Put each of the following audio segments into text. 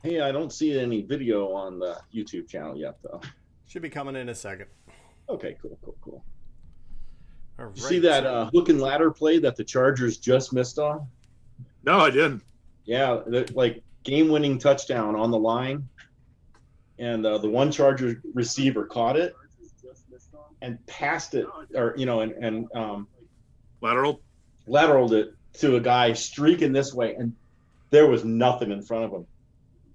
Hey, I don't see any video on the YouTube channel yet, though. Should be coming in a second. Okay, cool. All You see right. that hook and ladder play that the Chargers just missed on? No, I didn't. Yeah, like game-winning touchdown on the line, and the one Charger receiver caught it and passed it, or and lateraled it to a guy streaking this way, and there was nothing in front of him.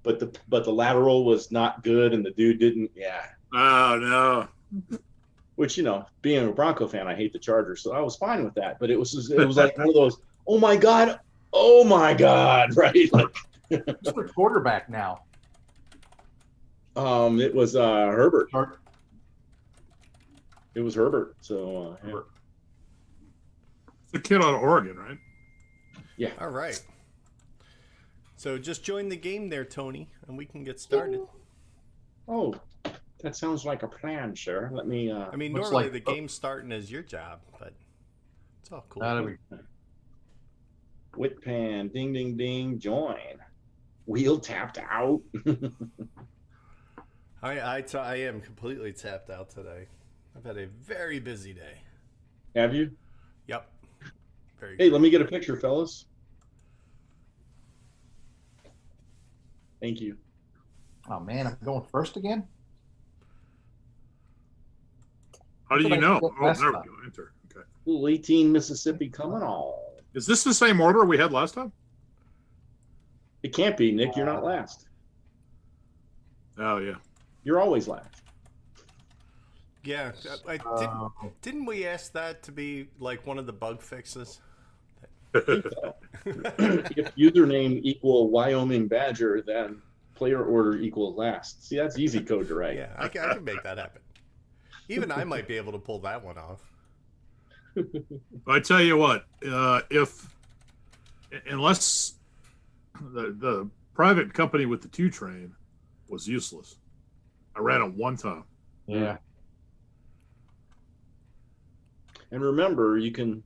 But the lateral was not good, and the dude didn't. Yeah. Oh no. Which, being a Bronco fan, I hate the Chargers, so I was fine with that. But it was like one of those, oh my god, right? Like, who's the quarterback now? It was Herbert. It was Herbert. So Herbert. It's a kid out of Oregon, right? Yeah. All right. So just join the game there, Tony, and we can get started. Oh, that sounds like a plan, sir. Let me. I mean, normally the game's starting is your job, but it's all cool. Whitpan, ding, ding, ding, join. Wheel tapped out. I am completely tapped out today. I've had a very busy day. Have you? Yep. Very Hey, let me get a picture, fellas. Thank you. Oh man, I'm going first again. How do you know? Oh, there we go. Enter. Okay. Ooh, 18 Mississippi coming on. Is this the same order we had last time? It can't be, Nick. You're not last. Oh yeah. You're always last. Yeah. Didn't we ask that to be like one of the bug fixes? If username equal Wyoming Badger, then player order equals last. See, that's easy code to write. Yeah, I can make that happen. Even I might be able to pull that one off. I tell you what, unless the private company with the 2 train was useless, I ran it one time. Yeah. And remember, you can.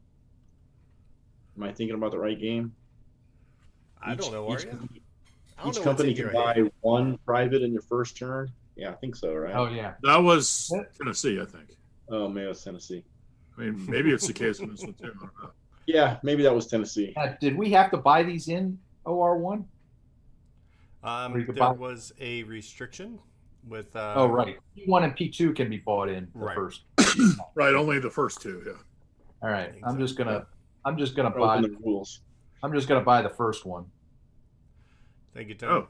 Am I thinking about the right game? I don't know. Are you? Each company can buy one private in your first turn. Yeah, I think so, right? Oh yeah. That was Tennessee, I think. Oh, maybe it was Tennessee. I mean, maybe it's the case in this one too. I don't know. Yeah, maybe that was Tennessee. Did we have to buy these in OR1? There was a restriction with. Oh right, P1 and P2 can be bought in the first. Right, only the first 2. Yeah. All right, Exactly. I'm just gonna buy. Open the rules. I'm just gonna buy the first one. Thank you, Tony. Oh.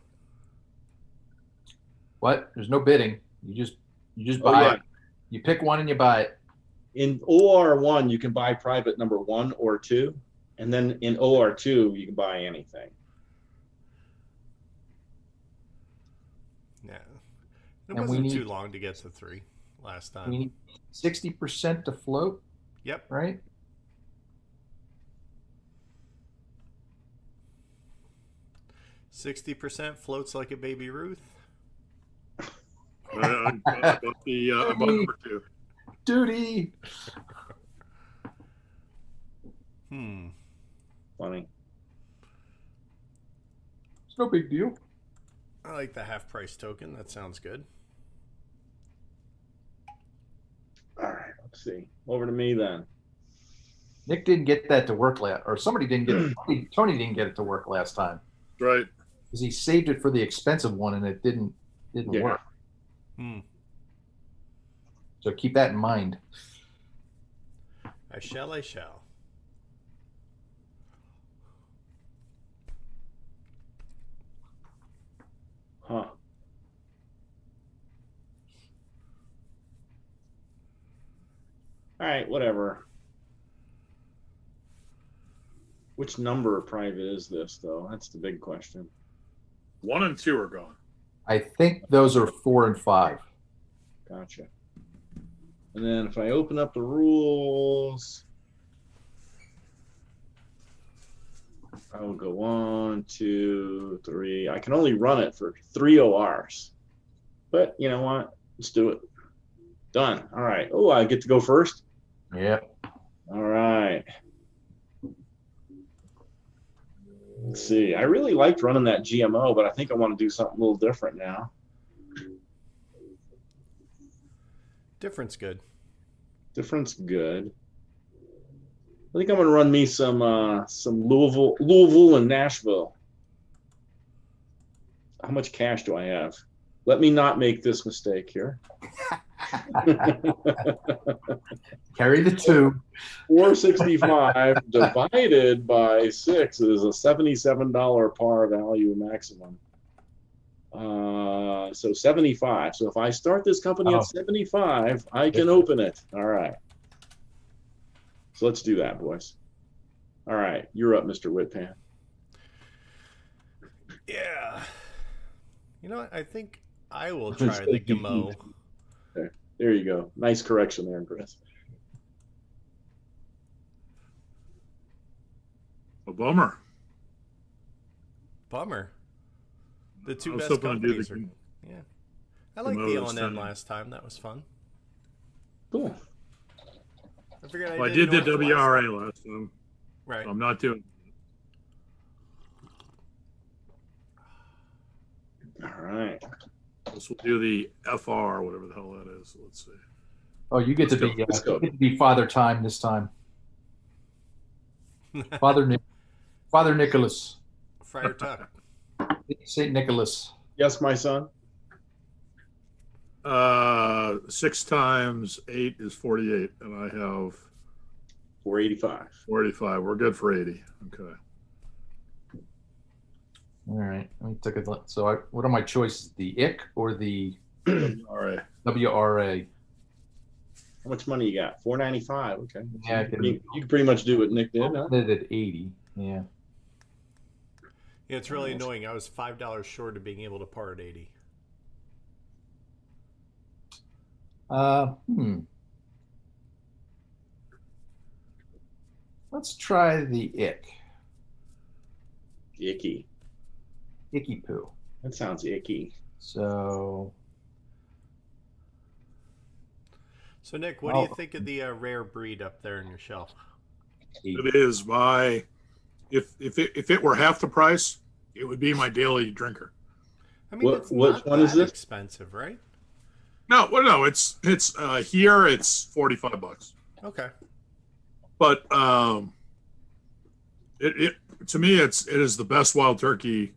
What? There's no bidding. You just buy it. You pick one and you buy it. In OR1, you can buy private number 1 or 2, and then in OR2, you can buy anything. Yeah. It And we wasn't need- too long to get to 3 last time. We need 60% to float, Yep. right? %60 floats like a baby Ruth. I'm about number 2. Duty. Funny. It's no big deal. I like the half price token. That sounds good. All right, let's see. Over to me then. Nick didn't get that to work or somebody didn't get it. Tony didn't get it to work last time Right. because he saved it for the expensive one and it didn't Yeah. work. Hmm. So keep that in mind. I shall. Huh. All right, whatever. Which number of private is this, though? That's the big question. 1 and 2 are gone. I think those are 4 and 5. Gotcha. And then if I open up the rules, I will go 1, 2, 3. I can only run it for 3 ORs. But you know what? Let's do it. Done. All right. Oh, I get to go first? Yep. All right. Let's see. I really liked running that GMO, but I think I want to do something a little different now. Different's good. Different's good. I think I'm gonna run me some Louisville and Nashville. How much cash do I have? Let me not make this mistake here. Carry the 2. 465 divided by 6 is a $77 par value maximum. So 75. So if I start this company at 75, I can open it. All right. So let's do that, boys. All right, you're up, Mr. Whitpan. Yeah. You know what? I think I will try the GMO. There you go. Nice correction there, Chris. A bummer. Bummer. The two I was best hoping to do companies are. Yeah. I liked the L&N last time. That was fun. Cool. I figured I did the WRA last time. Right. So I'm not doing. All right. This will do the FR, whatever the hell that is. Let's see. Oh, you get to be Let's go. you get to be Father Time this time. Father Nicholas. Friar Tuck. Saint Nicholas. Yes, my son. 6 times 8 is 48, and I have 485. 45. We're good for 80. Okay. All right. Let me take a look. So, what are my choices? The IC or the WRA? WRA? How much money you got? 495. Okay. Yeah, You can pretty much do what Nick did. Huh? Did at 80. Yeah. Yeah, it's really annoying. I was $5 short of being able to par at 80. Let's try the ick. Icky. Icky poo. That sounds icky. So Nick, what do you think of the rare breed up there in your shelf? It is my. If it were half the price, it would be my daily drinker. I mean, Which one is this? Expensive, right? No, well, no, it's here it's $45. Okay. But it to me it is the best wild turkey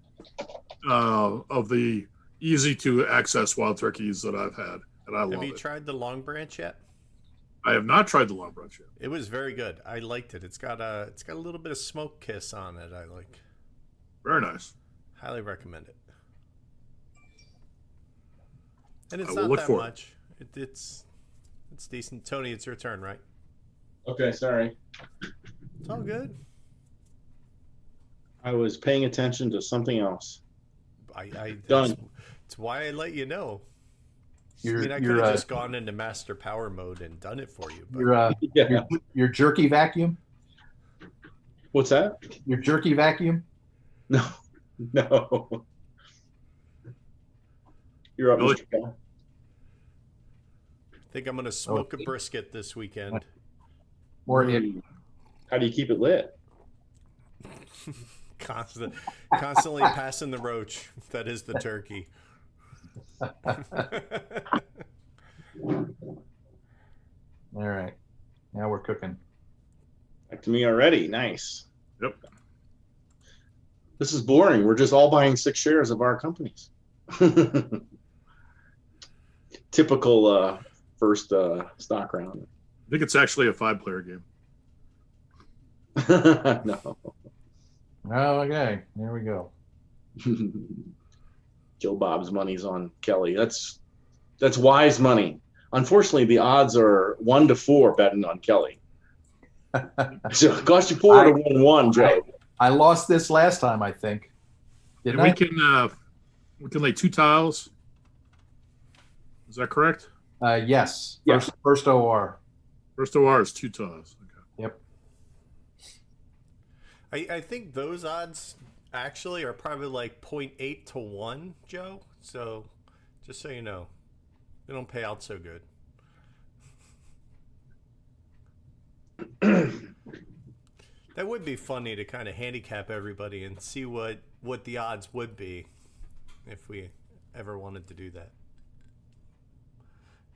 of the easy to access wild turkeys that I've had, and I love it. Have you tried the Long Branch yet? I have not tried the Long Branch yet. It was very good. I liked it. It's got a little bit of smoke kiss on it. I like. Very nice. Highly recommend it. And it's I will not look that for it. much. It's decent. Tony, it's your turn, right? Okay, sorry. It's all good. I was paying attention to something else. Done. It's why I let you know. I could have just gone into master power mode and done it for you. But... Your jerky vacuum? What's that? Your jerky vacuum? No. You're up, Really? Mr. Paul. I think I'm going to smoke a brisket this weekend. Or How do you keep it lit? Constantly passing the roach. That is the turkey. All right. Now we're cooking. Back to me already. Nice. Yep. This is boring. We're just all buying 6 shares of our companies. Typical first stock round. I think it's actually a 5-player game. No. Oh, okay. There we go. Joe Bob's money's on Kelly. That's wise money. Unfortunately, the odds are 1 to 4 betting on Kelly. So it cost you 4 to win 1, Joe. I lost this last time, I think. And we can lay 2 tiles. Is that correct? Yes. Yeah. First OR. First OR is 2 tiles. Okay. Yep. I think those odds actually are probably like 0.8 to 1, Joe. So just so you know, they don't pay out so good. That would be funny to kind of handicap everybody and see what the odds would be if we ever wanted to do that.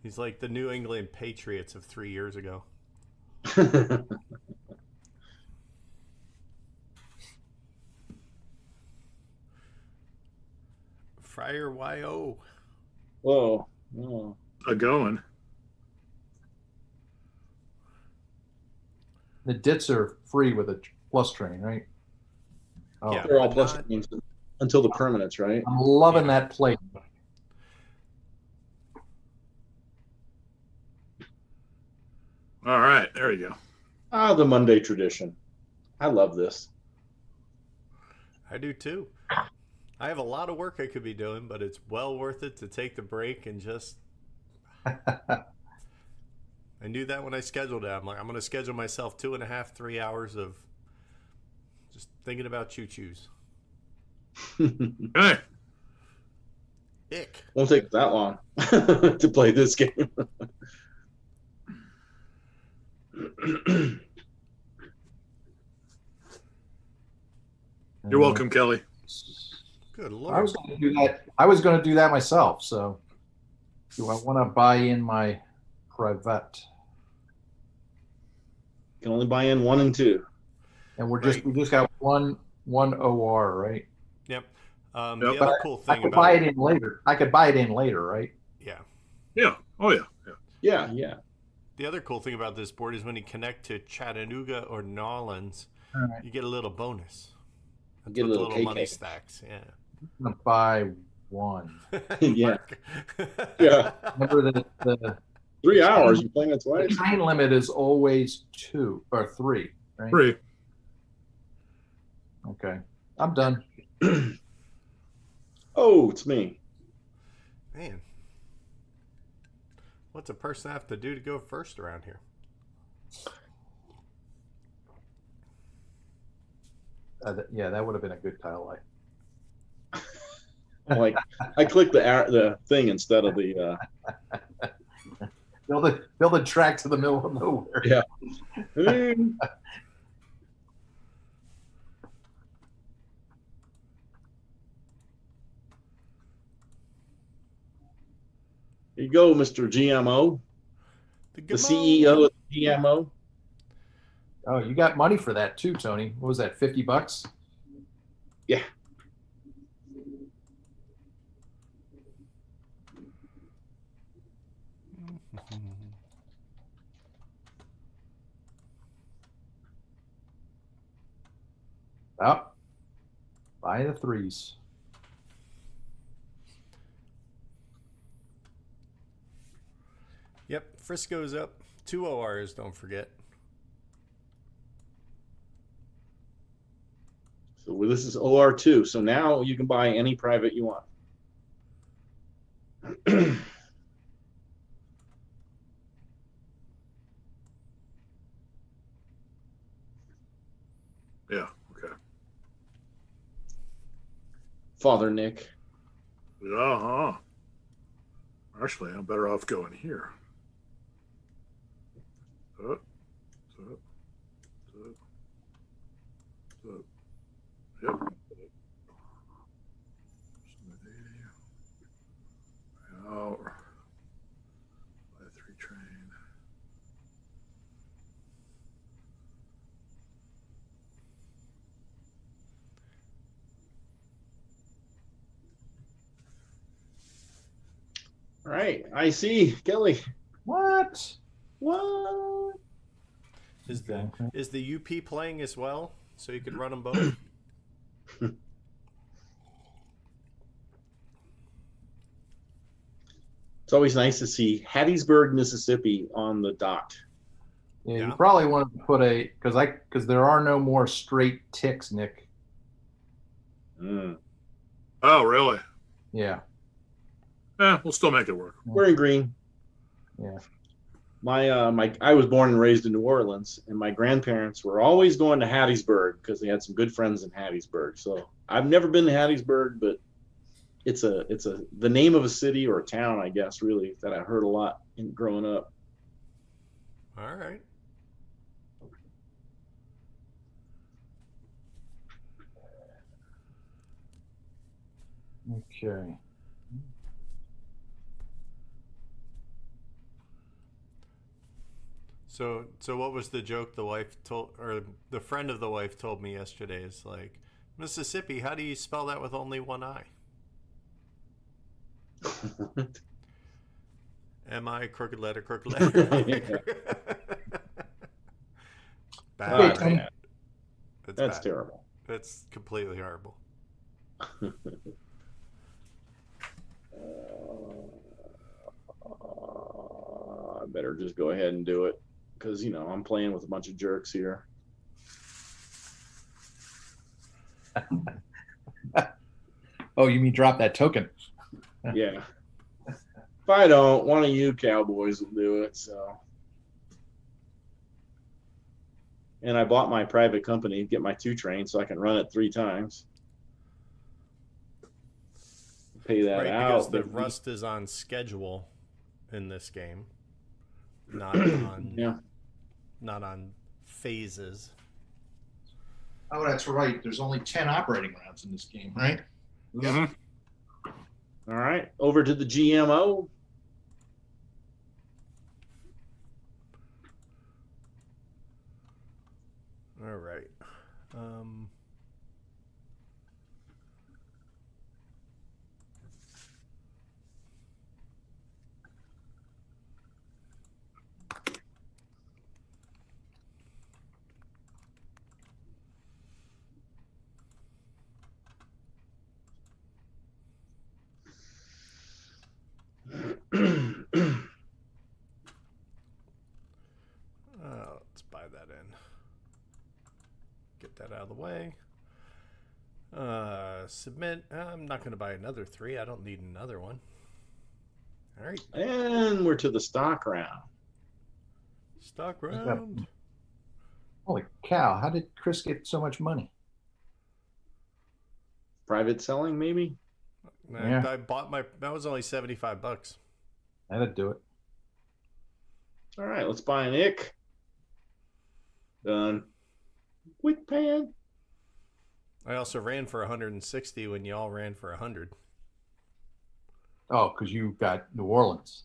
He's like the New England Patriots of 3 years ago. Friar YO. Whoa. Whoa. Going. The dits are free with a plus train, right? Oh, Yeah. They're all but plus not- trains until the permanents, right? I'm loving that plate. All right, there you go. Ah, the Monday tradition. I love this. I do too. I have a lot of work I could be doing, but it's well worth it to take the break and just. I knew that when I scheduled it. I'm like, I'm going to schedule myself 2.5, 3 hours of just thinking about choo-choos. Hey, Ick. Won't take that long to play this game. you're welcome, Kelly. Good Lord. I was going to do that. I was going to do that myself. So, do I want to buy in my Privette? Can only buy in 1 and 2. And we just got one OR, right? Yep. Yep. The But other cool I thing could about buy it in later. I could buy it in later, right? yeah. Yeah. Oh yeah. Yeah. Yeah, yeah. The other cool thing about this board is when you connect to Chattanooga or Nolans, All right. you get a little bonus. That's Get a what the little little money KK. stacks. Yeah. I'm going to buy one. Yeah. Mark. Yeah. Remember the 3 hours. You're playing it twice. train limit is always 2 or 3, right? Free. Okay. I'm done. Oh, it's me. Man. What's a person have to do to go first around here? Yeah, that would have been a good tile light. Like I clicked the thing instead of the. Build a track to the middle of nowhere. Yeah. Here you go, Mr. GMO, the CEO of the GMO. Oh, you got money for that too, Tony. What was that, $50? Yeah. Oh, buy the 3s. Yep, Frisco's up. 2 ORs, don't forget. So this is OR2. So now you can buy any private you want. Yeah. Okay. Father Nick. Uh-huh. Actually, I'm better off going here. Up, up, up, up. Yep. Now, by 3 train. All right. I see. Kelly. What? What? Is Okay. the UP playing as well? So you could run them both? It's always nice to see Hattiesburg, Mississippi on the dot. Yeah, Yeah. you probably want to put because there are no more straight ticks, Nick. Mm. Oh, really? Yeah. We'll still make it work. We're in green. Yeah. I was born and raised in New Orleans, and my grandparents were always going to Hattiesburg because they had some good friends in Hattiesburg. So I've never been to Hattiesburg, but it's the name of a city or a town, I guess, really, that I heard a lot growing up. All right. Okay. So what was the joke the wife told, or the friend of the wife told me yesterday? Is like, Mississippi, how do you spell that with only one I? M-I, crooked letter, crooked letter. Yeah. Bad, Okay, right? Tony. That's Bad. terrible. That's completely horrible. I better just go ahead and do it because, I'm playing with a bunch of jerks here. Oh, you mean drop that token? Yeah. If I don't, one of you cowboys will do it. So, and I bought my private company to get my 2 trains so I can run it 3 times. Pay that Right, out. because the but rust is on schedule in this game, not on yeah. not on phases. Oh, that's right. There's only 10 operating rounds in this game, right? Mhm. All right. Over to the GMO. All right. Let's buy that in. Get that out of the way. Submit. I'm not going to buy another 3. I don't need another one. All right. And we're to the stock round. Stock round. Holy cow. How did Chris get so much money? Private selling, maybe? Yeah. I bought that was only $75. That'd do it. All right, let's buy an ick. Done. Whitpan. I also ran for 160 when y'all ran for 100. Oh, because you got New Orleans.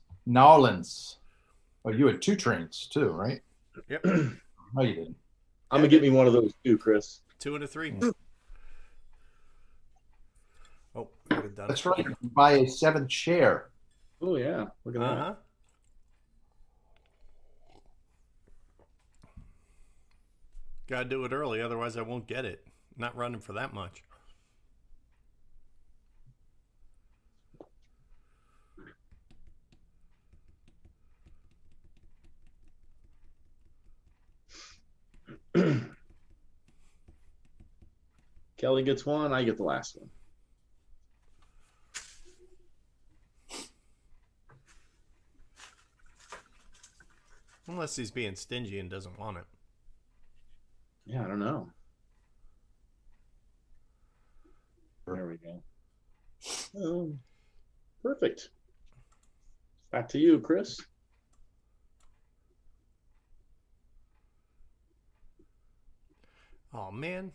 Oh, you had 2 trains too, right? Yep. No, you didn't. I'm going to get me one of those too, Chris. 2 and a 3. Oh, I would have done That's it. right. You buy a 7th share. Oh, yeah. Look at Uh-huh. Gotta do it early, otherwise I won't get it. Not running for that much. Kelly gets one. I get the last one. Unless he's being stingy and doesn't want it. Yeah, I don't know. There we go. Oh, perfect. Back to you, Chris. Oh, man.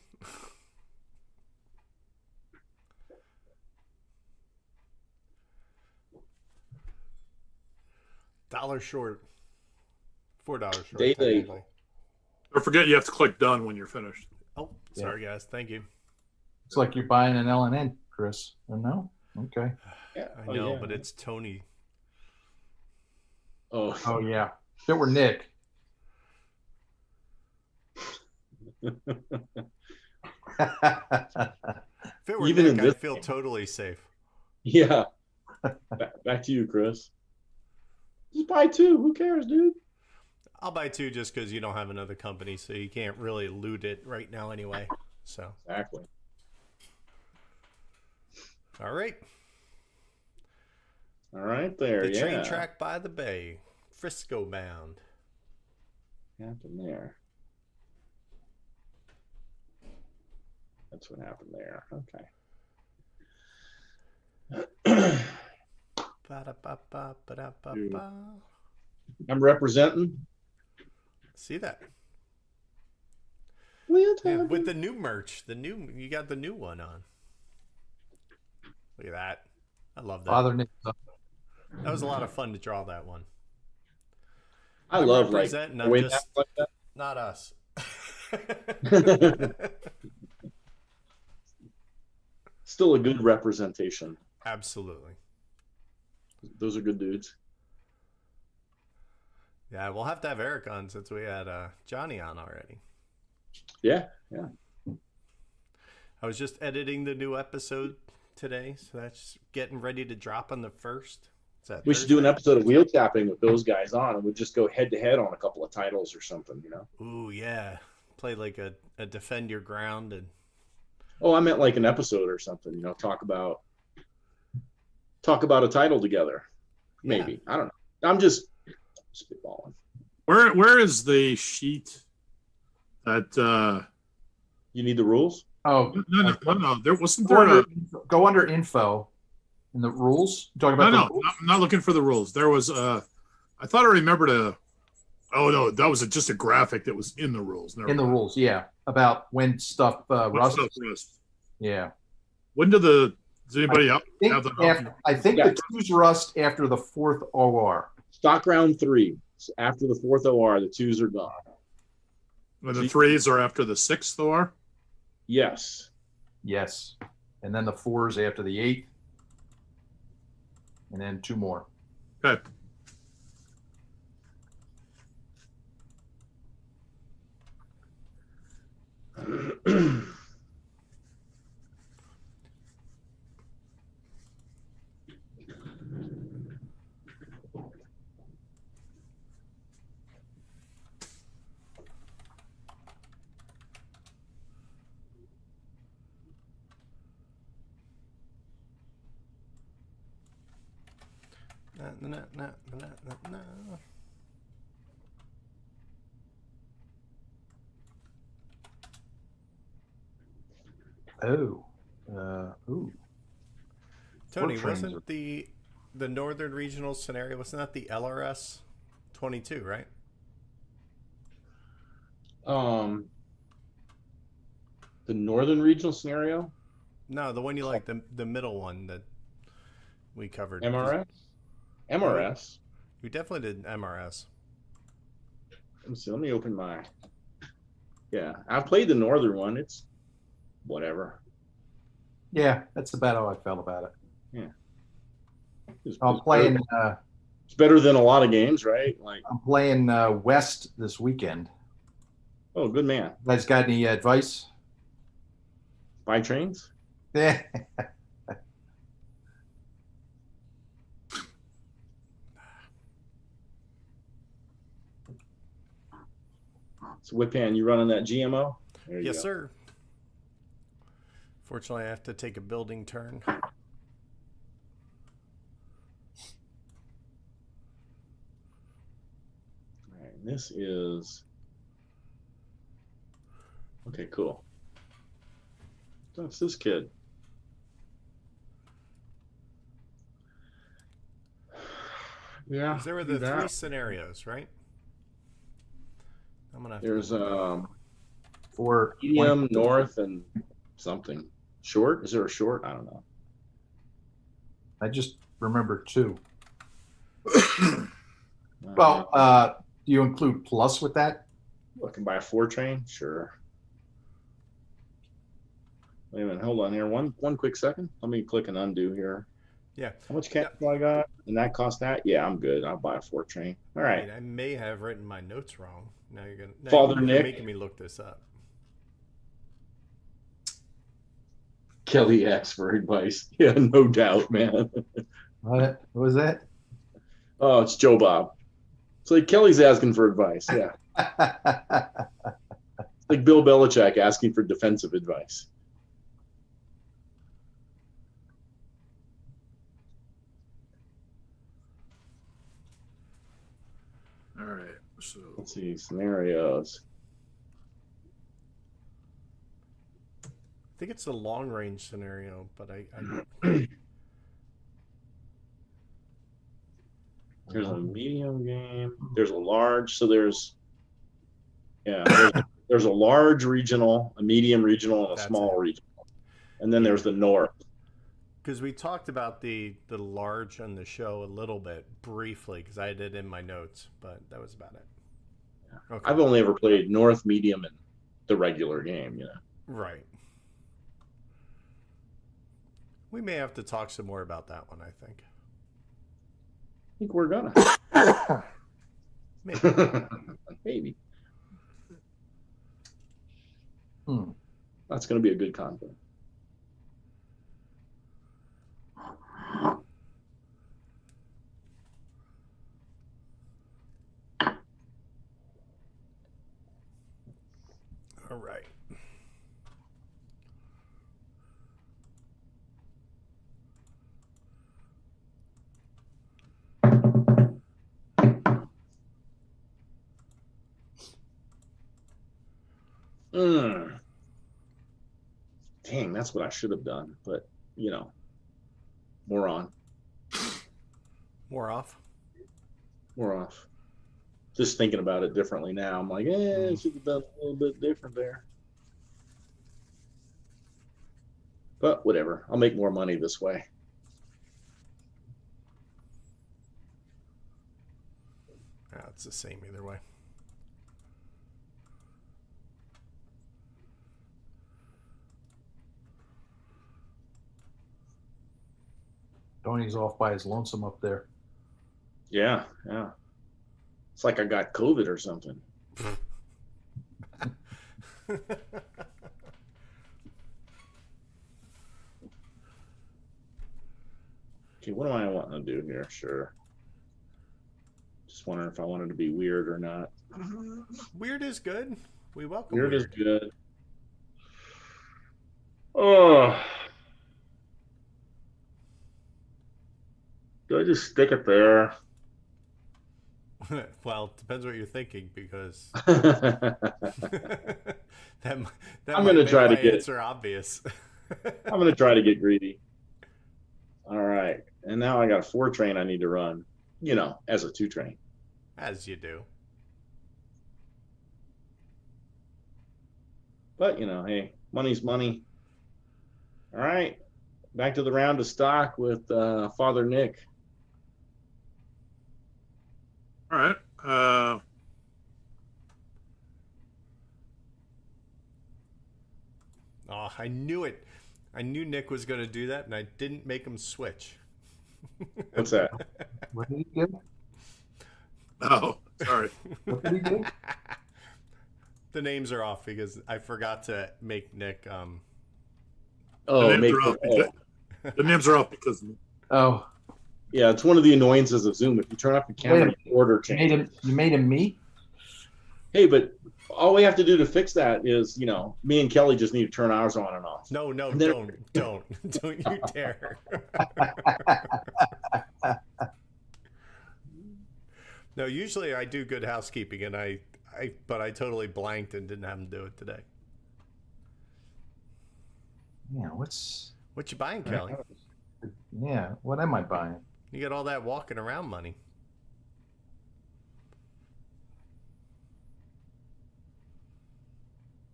$1 short. $4 short. Day late. technically. Don't forget you have to click done when you're finished. Oh, sorry, guys. Thank you. It's like you're buying an LNN, Chris. Oh, no? Okay. Yeah, I know, but it's Tony. Oh, Oh, yeah. If it were Nick. If it were Even in Nick, this I'd feel totally safe. yeah. Back to you, Chris. Just buy 2. Who cares, dude? I'll buy 2 just because you don't have another company, so you can't really loot it right now anyway. So, Exactly. all right. All right, there. The yeah. train track by the bay, Frisco bound. What happened there? That's what happened there. Okay. Ba-da-ba-ba-ba-da-ba-ba. I'm representing. See that? We're Yeah, talking. with the new merch, you got the new one on. Look at that. I love that. Father Nick. That was a lot of fun to draw that one. I I'm love like representing. the I'm way just that- like not us. that. Still a good representation. Absolutely. Those are good dudes. Yeah, we'll have to have Eric on since we had Johnny on already. Yeah. I was just editing the new episode today, so that's getting ready to drop on the 1st. We should do an episode of wheel tapping with those guys on, and we'll just go head to head on a couple of titles or something, you know? Ooh, yeah. Play like a defend your ground and. Oh, I meant like an episode or something, you know, talk about a title together. Maybe. Yeah. I don't know. I'm just spitballing. Where is the sheet that you need the rules? Oh no. There wasn't go under info in the rules. Talking about rules? I'm not looking for the rules. There was I thought I remembered oh no, that was just a graphic that was in the rules. Never mind. The rules, yeah. About when stuff rusts. Yeah. When does anybody have that? I think the 2s rust after the 4th OR. Stock round 3. So after the 4th OR, the 2s are gone. And the 3s are after the 6th OR? Yes. Yes. And then the 4s after the 8th. And then 2 more. Okay. Tony, wasn't the Northern Regional scenario, wasn't that the LRS 22, right? The Northern Regional scenario? No, the one you like, the middle one that we covered. MRS? MRS. We definitely did MRS. Let me see. Let me open my. Yeah, I've played the Northern one. It's whatever. Yeah, that's about how I felt about it. Yeah. I'm playing. It's better than a lot of games, right? Like I'm playing West this weekend. Oh, good man. You guys got any advice? Buy trains? Yeah. So Whitpan, you running that GMO? Yes, sir. Fortunately, I have to take a building turn. All right, this is okay. Cool. That's this kid. Yeah. There were the 3 scenarios, right? I'm gonna. There's for medium, north, and something short. Is there a short? I don't know. I just remember 2. Well, do you include plus with that? I can buy a 4 train. Sure. Wait a minute. Hold on here. One quick second. Let me click and undo here. Yeah. How much capital I got? And that cost that? Yeah, I'm good. I'll buy a 4 train. All right. I may have written my notes wrong. Now you're Father Nick making me look this up. Kelly asks for advice. Yeah, no doubt, man. What was that? Oh, it's Joe Bob. It's like Kelly's asking for advice. Yeah. It's like Bill Belichick asking for defensive advice. All right. So let's see scenarios. I think it's a long range scenario, but I There's a medium game. There's a large. So there's a large regional, a medium regional, and a small regional. And then there's the north. Because we talked about the large on the show a little bit briefly, because I did in my notes, but that was about it. Okay. I've only ever played North, Medium, and the regular game, you know. Right. We may have to talk some more about that one, I think. I think we're gonna. Maybe. Maybe. Hmm. That's gonna be a good content. All right. Dang, that's what I should have done. But, you know, more on. More off. More off. Just thinking about it differently now. I'm like, I should have done a little bit different there. But whatever. I'll make more money this way. Yeah, it's the same either way. Tony's off by his lonesome up there. Yeah, yeah. It's like I got COVID or something. Okay, what do I want to do here? Sure. Just wondering if I wanted to be weird or not. Weird is good. We welcome Weird is weird. good. Oh. Do I just stick it there? Well, it depends what you're thinking, because I'm that might gonna make try to my get- answer obvious. going to try to get greedy. All right. And now I got a 4 train I need to run, you know, as a 2 train. As you do. But, you know, hey, money's money. All right. Back to the round of stock with Father Nick. All right. Oh, I knew it. I knew Nick was going to do that, and I didn't make him switch. What's that? What did he do? Oh, sorry. What did he do? The names are off because I forgot to make Nick. Oh, the, names make are off oh. because, the names are off because Oh, Yeah, it's one of the annoyances of Zoom. If you turn off the camera, Wait the order you made changes. him me? Hey, but all we have to do to fix that is, you know, me and Kelly just need to turn ours on and off. No, And then- don't you dare. No, usually I do good housekeeping, and but I totally blanked and didn't have him do it today. Yeah, What you buying, Kelly? what am I buying? You got all that walking around money.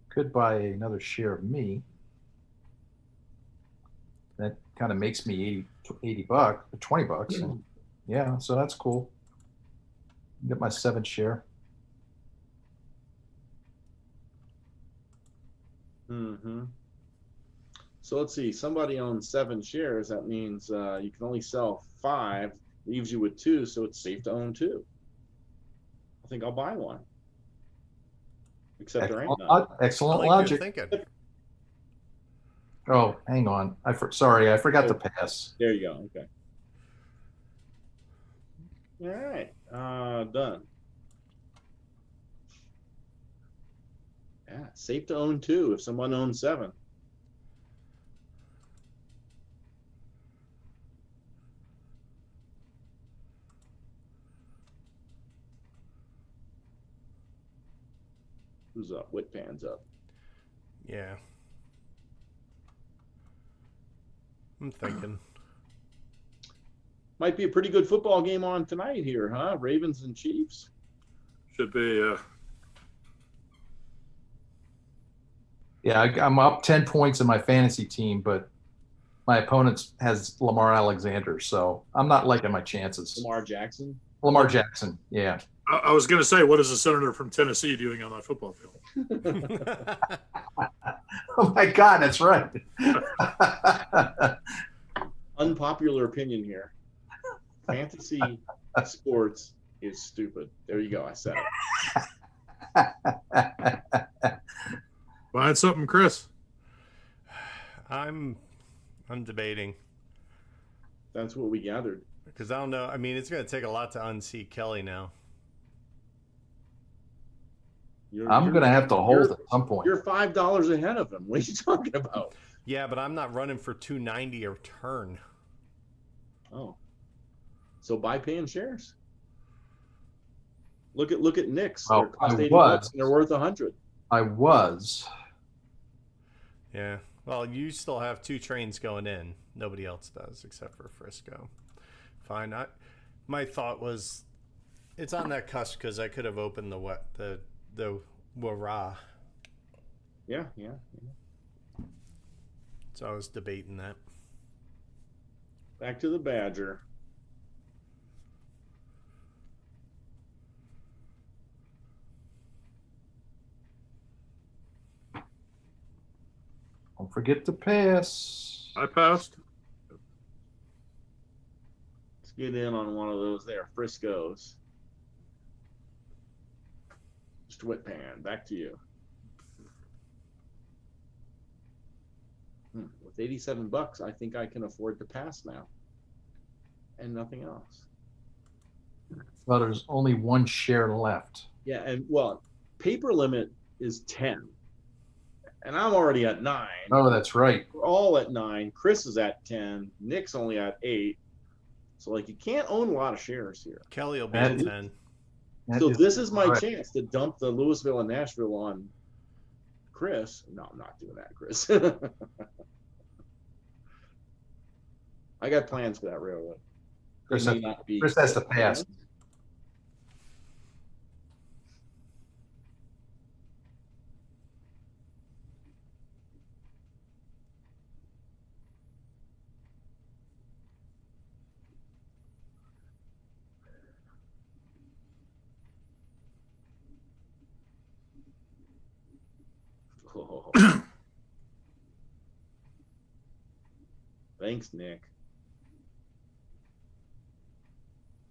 Could buy another share of me. That kind of makes me $80, $20. And yeah, so that's cool. Get my 7th share. Mm-hmm. So let's see. Somebody owns 7 shares. That means you can only sell 5. Leaves you with 2, so it's safe to own 2. I think I'll buy one. Except there ain't none. Excellent I like logic. your thinking. Oh, hang on. Sorry, I forgot to pass. There you go. Okay. All right. Done. Yeah, safe to own 2 if someone owns 7. Who's up? Whitpan's up. Yeah. I'm thinking. Might be a pretty good football game on tonight here, huh? Ravens and Chiefs. should be. Yeah, I'm up 10 points in my fantasy team, but my opponent has Lamar Alexander, so I'm not liking my chances. Lamar Jackson. Lamar Jackson, yeah. I was going to say, what is the senator from Tennessee doing on that football field? Oh my God, that's right. Unpopular opinion here. Fantasy sports is stupid. There you go. I said it. Find something, Chris. I'm debating That's what we gathered. because I don't know. I mean, it's going to take a lot to unseat Kelly now. I'm going to have to hold at some point. You're $5 ahead of him. What are you talking about? Yeah, but I'm not running for 290 a turn. Oh, so buy paying shares. Look at Nick's. Well, They're cost I $80 was. and they're worth 100. I was. Yeah. Well, you still have 2 trains going in. Nobody else does except for Frisco. Fine. My thought was, it's on that cusp because I could have opened the Wara. Yeah. So I was debating that. Back to the Badger. Don't forget to pass. I passed. Let's get in on one of those there. Frisco's. Mr. Whitpan, back to you. With $87, I think I can afford to pass now. And nothing else. Well, there's only 1 share left. Yeah, and well, paper limit is 10. And I'm already at 9. Oh, that's right. We're all at 9. Chris is at 10. Nick's only at 8. So, like, you can't own a lot of shares here. Kelly will be at 10. So this is my correct. chance to dump the Louisville and Nashville on Chris. No, I'm not doing that, Chris. I got plans for that railroad. Chris, They may not be- Chris has to pass. Oh. Thanks, Nick.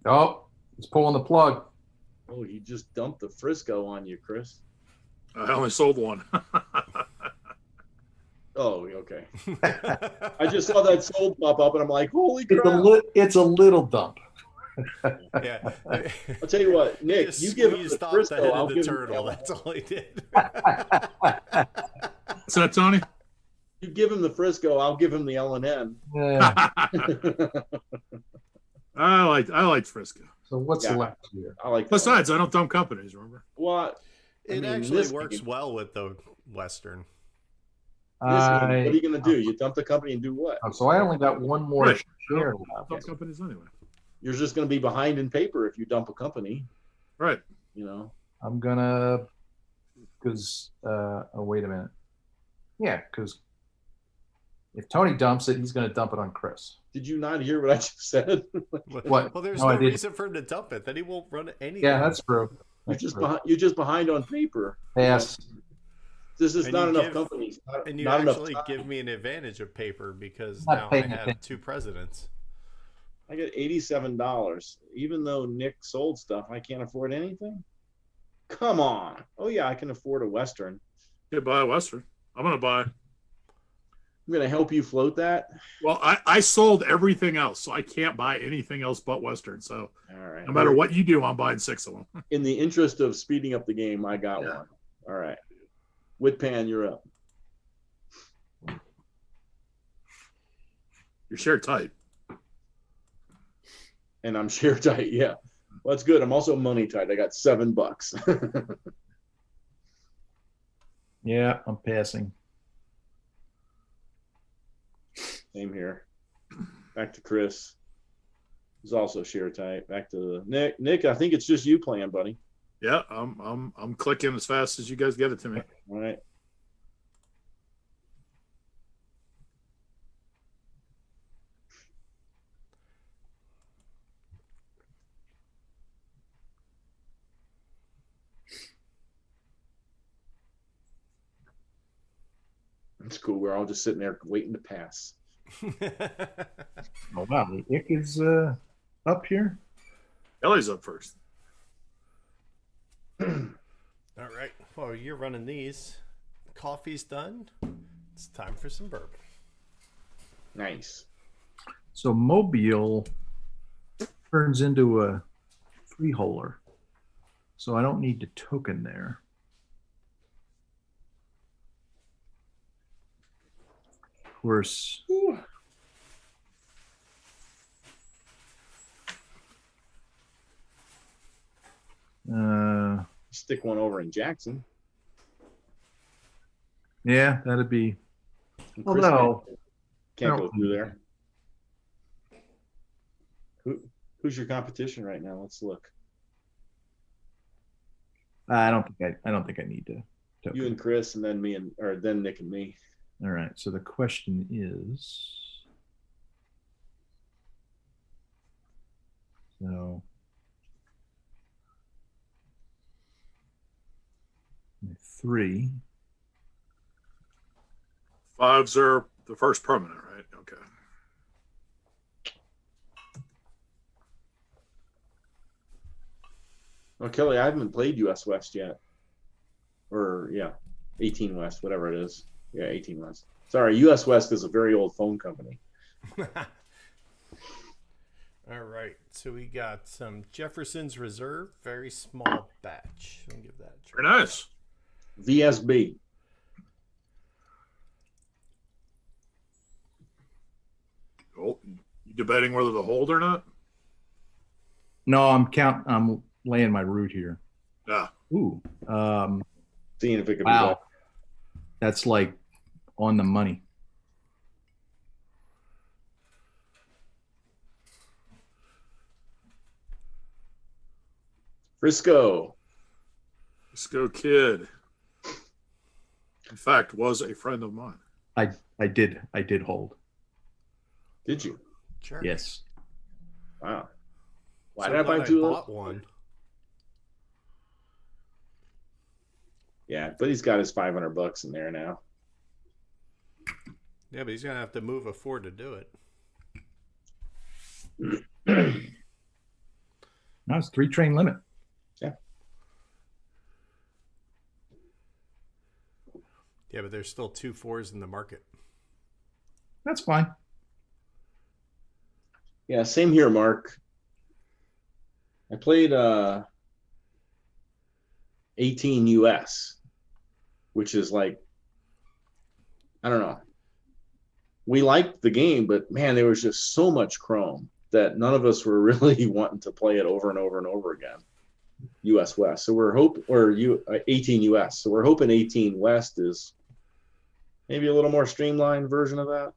Oh, he's pulling the plug. Oh, he just dumped the Frisco on you, Chris. I only sold one. Oh, okay. I just saw that sold pop up, and I'm like, holy It's crap. it's a little dump. Yeah. I'll tell you what, Nick, Just you give him squeezed the off the Frisco, head I'll of the give him turtle. the That's all he did. What's that, Tony? You give him the Frisco, I'll give him the L&N. Yeah. I liked Frisco. So what's Yeah. left here? I like that. Besides, I don't dump companies, remember? What? It mean, actually this works game- well with the Western. What are you I, going to do? You dump the company and do what? so I only got 1 more Right. share Dump left. companies anyway. You're just going to be behind in paper if you dump a company, Right. you know. I'm gonna, because oh wait a minute, yeah, because if Tony dumps it, he's gonna dump it on Chris. Did you not hear what I just said? What? Well, there's No, I no didn't. reason for him to dump it. Then he won't run anything. Yeah, that's true. You're That's just true. behind. You're just behind on paper. Pass. This is And not you enough give- companies. And you not enough actually time. give me an advantage of paper because Not now I paying have attention. 2 presidents. I get $87. Even though Nick sold stuff, I can't afford anything. Come on. Oh yeah, I can afford a Western. You buy a Western. I'm going to buy. I'm going to help you float that. Well, I sold everything else, so I can't buy anything else but Western. So All right. no matter what you do, I'm buying 6 of them. In the interest of speeding up the game, I got Yeah. one. All right. Whitpan, you're up. You're share tight. And I'm share tight. Yeah. Well, that's good. I'm also money tight. I got $7. Yeah, I'm passing. Same here. Back to Chris. He's also share tight. Back to Nick. Nick, I think it's just you playing, buddy. Yeah, I'm clicking as fast as you guys get it to me. All right. It's cool. We're all just sitting there waiting to pass. Oh wow, the ick is up here. Kelly's up first. All right. Well, you're running these. Coffee's done. It's time for some bourbon. Nice. So Mobile turns into a three-holer. So I don't need to token there. Of course, Stick one over in Jackson. yeah, that'd be. And Chris Although can't I go don't- through there. Who's your competition right now? Let's look. I don't think I need to token. You and Chris, and then then Nick and me. All right. So the question is. So. Three. Fives are the first permanent, right? Okay. Well, Kelly, I haven't played US West yet. Or, yeah, 18 West, whatever it is. Yeah, 18 West. Sorry, US West is a very old phone company. All right. So we got some Jefferson's Reserve, very small batch. I'll give that a try. Very nice. VSB. Oh, you debating whether to hold or not? No, I'm laying my root here. Yeah. Ooh. Seeing if it could be Wow. better. That's like on the money. Frisco. Let's go, kid. In fact, was a friend of mine. I did hold. Did you? Sure. Yes. Wow. Why So did I buy glad two of bought those? one. Yeah, but he's got his $500 in there now. Yeah, but he's gonna have to move a 4 to do it. No, it's 3-train limit. Yeah, but there's still 2 4s in the market. That's fine. Yeah, same here, Mark. I played 18 US, which is like, I don't know. We liked the game, but man, there was just so much chrome that none of us were really wanting to play it over and over and over again. US West. So we're 18 US. So we're hoping 18 West is maybe a little more streamlined version of that.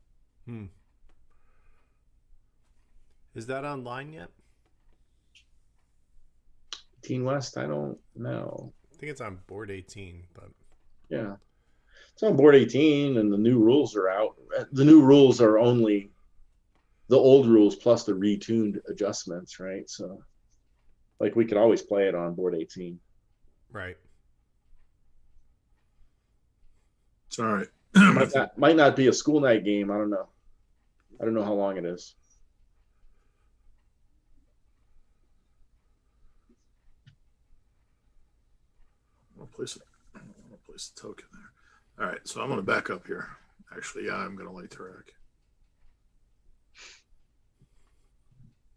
Is that online yet? 18 West, I don't know. I think it's on board 18, but Yeah. It's on board 18 and the new rules are out. The new rules are only the old rules plus the retuned adjustments, right? So like we could always play it on board 18. right. It's all right. Might not be a school night game. I don't know. I don't know how long it is. I'll place the token there. All right, so I'm going to back up here. Actually, yeah, I'm going to lay Tarek.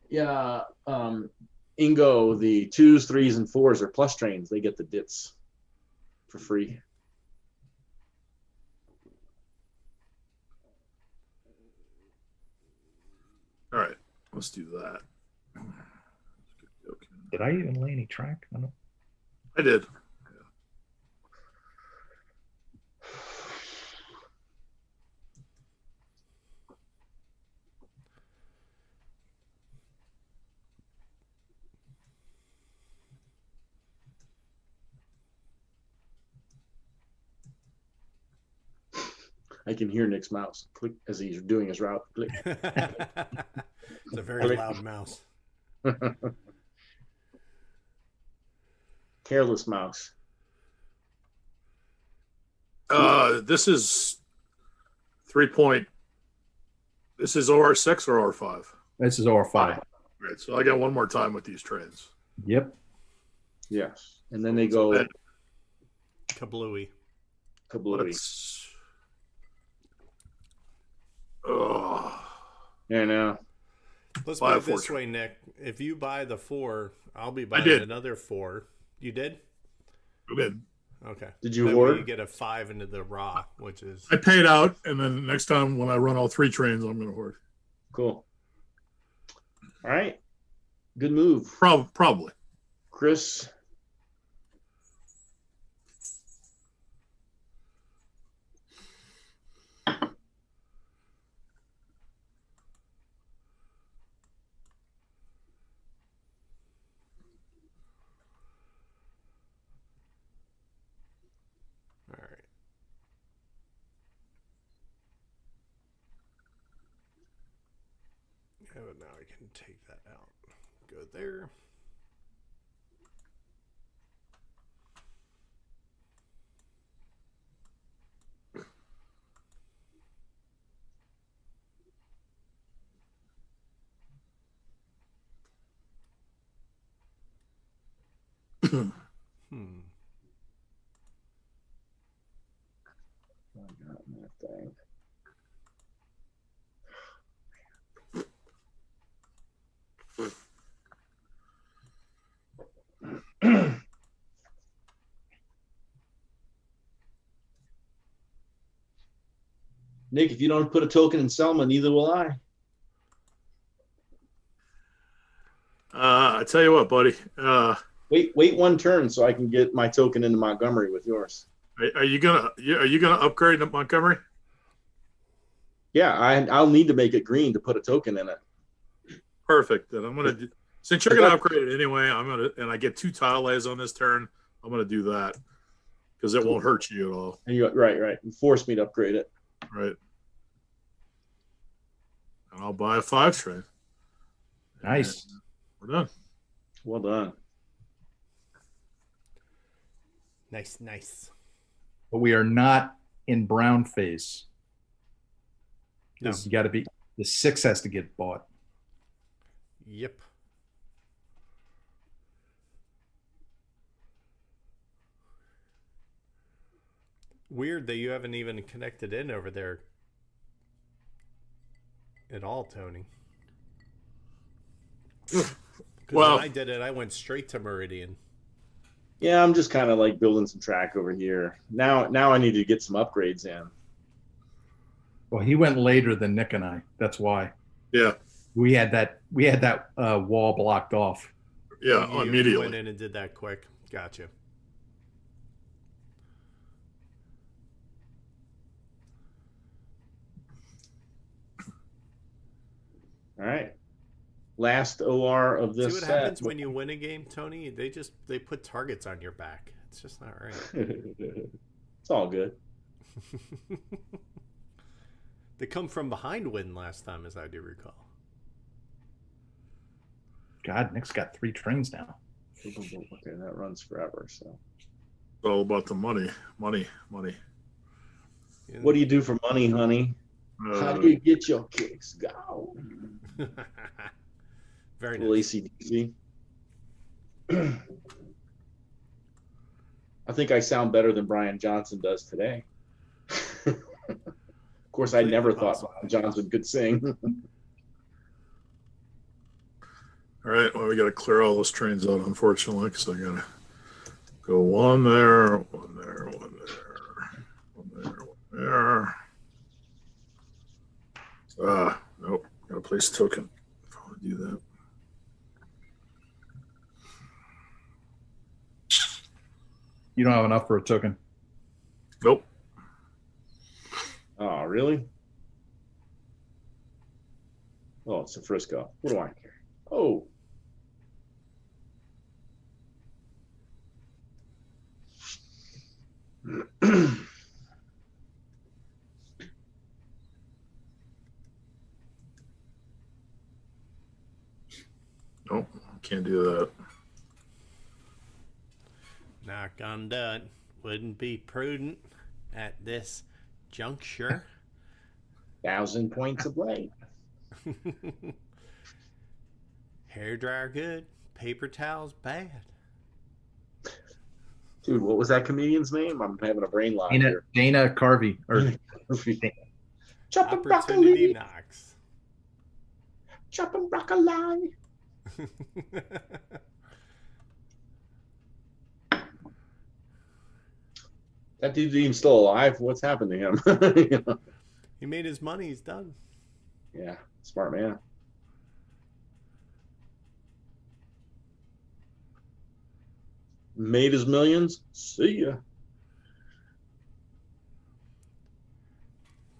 Yeah. Ingo, the 2s, 3s, and 4s are plus trains. They get the dits for free. All right, let's do that. Did I even lay any track? I don't. I did. I can hear Nick's mouse click as he's doing his route. Click. It's a very loud mouse. Careless mouse. This is 3 point. This is OR6 or OR5? This is OR5. Right. So I got one more time with these trains. Yep. Yes. And then they go That- Kablooey. kablooey. Let's. Oh. Yeah, no. Let's Buy put a it this four way, Nick. If you buy the 4, I'll be I buying did. another 4. You did? Good. Okay. Did you That way hoard? you get a 5 into the raw, which is I paid out, and then next time when I run all 3 trains, I'm going to hoard. Cool. All right. Good move. Probably. Chris. all right. Yeah, but now I can take that out. Go there. Hmm. I got that thing. Nick, if you don't put a token in Selma, neither will I. I tell you what, buddy. Wait one turn so I can get my token into Montgomery with yours. Are you gonna upgrade to Montgomery? Yeah, I'll need to make it green to put a token in it. Perfect. Then I'm gonna. Since you're gonna upgrade it anyway, and I get 2 tile lays on this turn. I'm gonna do that because it won't hurt you at all. And right. You forced me to upgrade it. Right. And I'll buy a 5 train. Nice. And we're done. Well done. Nice. But we are not in brown phase. No. You got to be, the 6 has to get bought. Yep. Weird that you haven't even connected in over there at all, Tony. 'Cause Well- when I did it, I went straight to Meridian. Yeah, I'm just kind of like building some track over here. Now I need to get some upgrades in. Well, he went later than Nick and I. That's why Yeah. we had that wall blocked off. Yeah. You Immediately. went in and did that quick. Gotcha. All right. Last OR of this See what set. happens when you win a game, Tony? They put targets on your back. It's just not right. It's all good. They come from behind win last time, as I do recall. God, Nick's got 3 trains now. Okay, that runs forever. So, It's all about the money. Money. what do you do for money, honey? How do you get your kicks? Go. Very Little nice. ACDC. I think I sound better than Brian Johnson does today. Of course, I never thought Brian Johnson could sing. All right. Well, we got to clear all those trains out, unfortunately, because I got to go one there, one there, one there, one there. Nope. Got to place a token if I want to do that. You don't have enough for a token. Nope. Oh, really? Oh, it's a Frisco. What do I care? Oh. Nope. Can't do that. Knock on wood. Wouldn't be prudent at this juncture. 1,000 points of light. Hair dryer good, paper towels bad. Dude, what was that comedian's name? I'm having a brain lock here. Dana Carvey. Or Chopping Opportunity broccoli. knocks. Chopping broccoli. That dude's even still alive. What's happened to him? You know? He made his money. He's done. Yeah, smart man. Made his millions. See ya.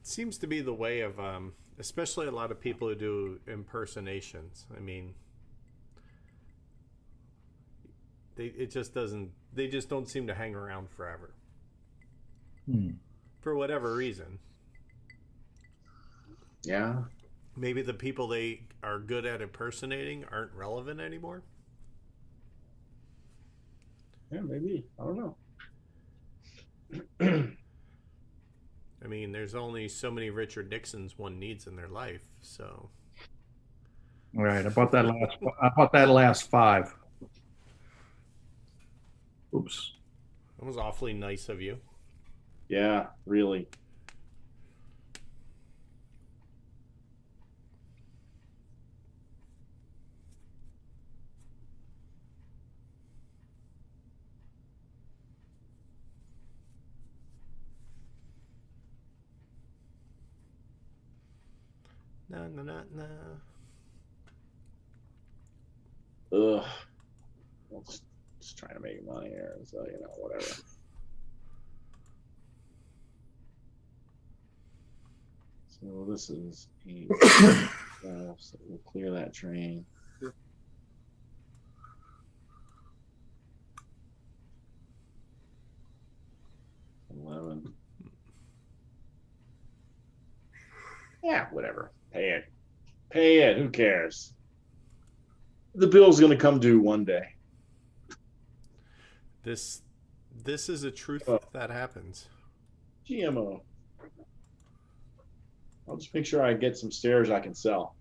Seems to be the way of, especially a lot of people who do impersonations. I mean, they just don't seem to hang around forever. For whatever reason. Yeah. Maybe the people they are good at impersonating aren't relevant anymore. Yeah, maybe. I don't know. I mean, there's only so many Richard Nixons one needs in their life, so. all right, I bought that last 5. Oops. That was awfully nice of you. Yeah, really. No, no, no, no. Ugh. Well, just trying to make money here, so you know, whatever. So this is 8, 12, so we'll clear that train. Yeah, whatever. Pay it. Pay it. Who cares? The bill's going to come due one day. This is a truth that happens. GMO. I'll just make sure I get some stairs I can sell.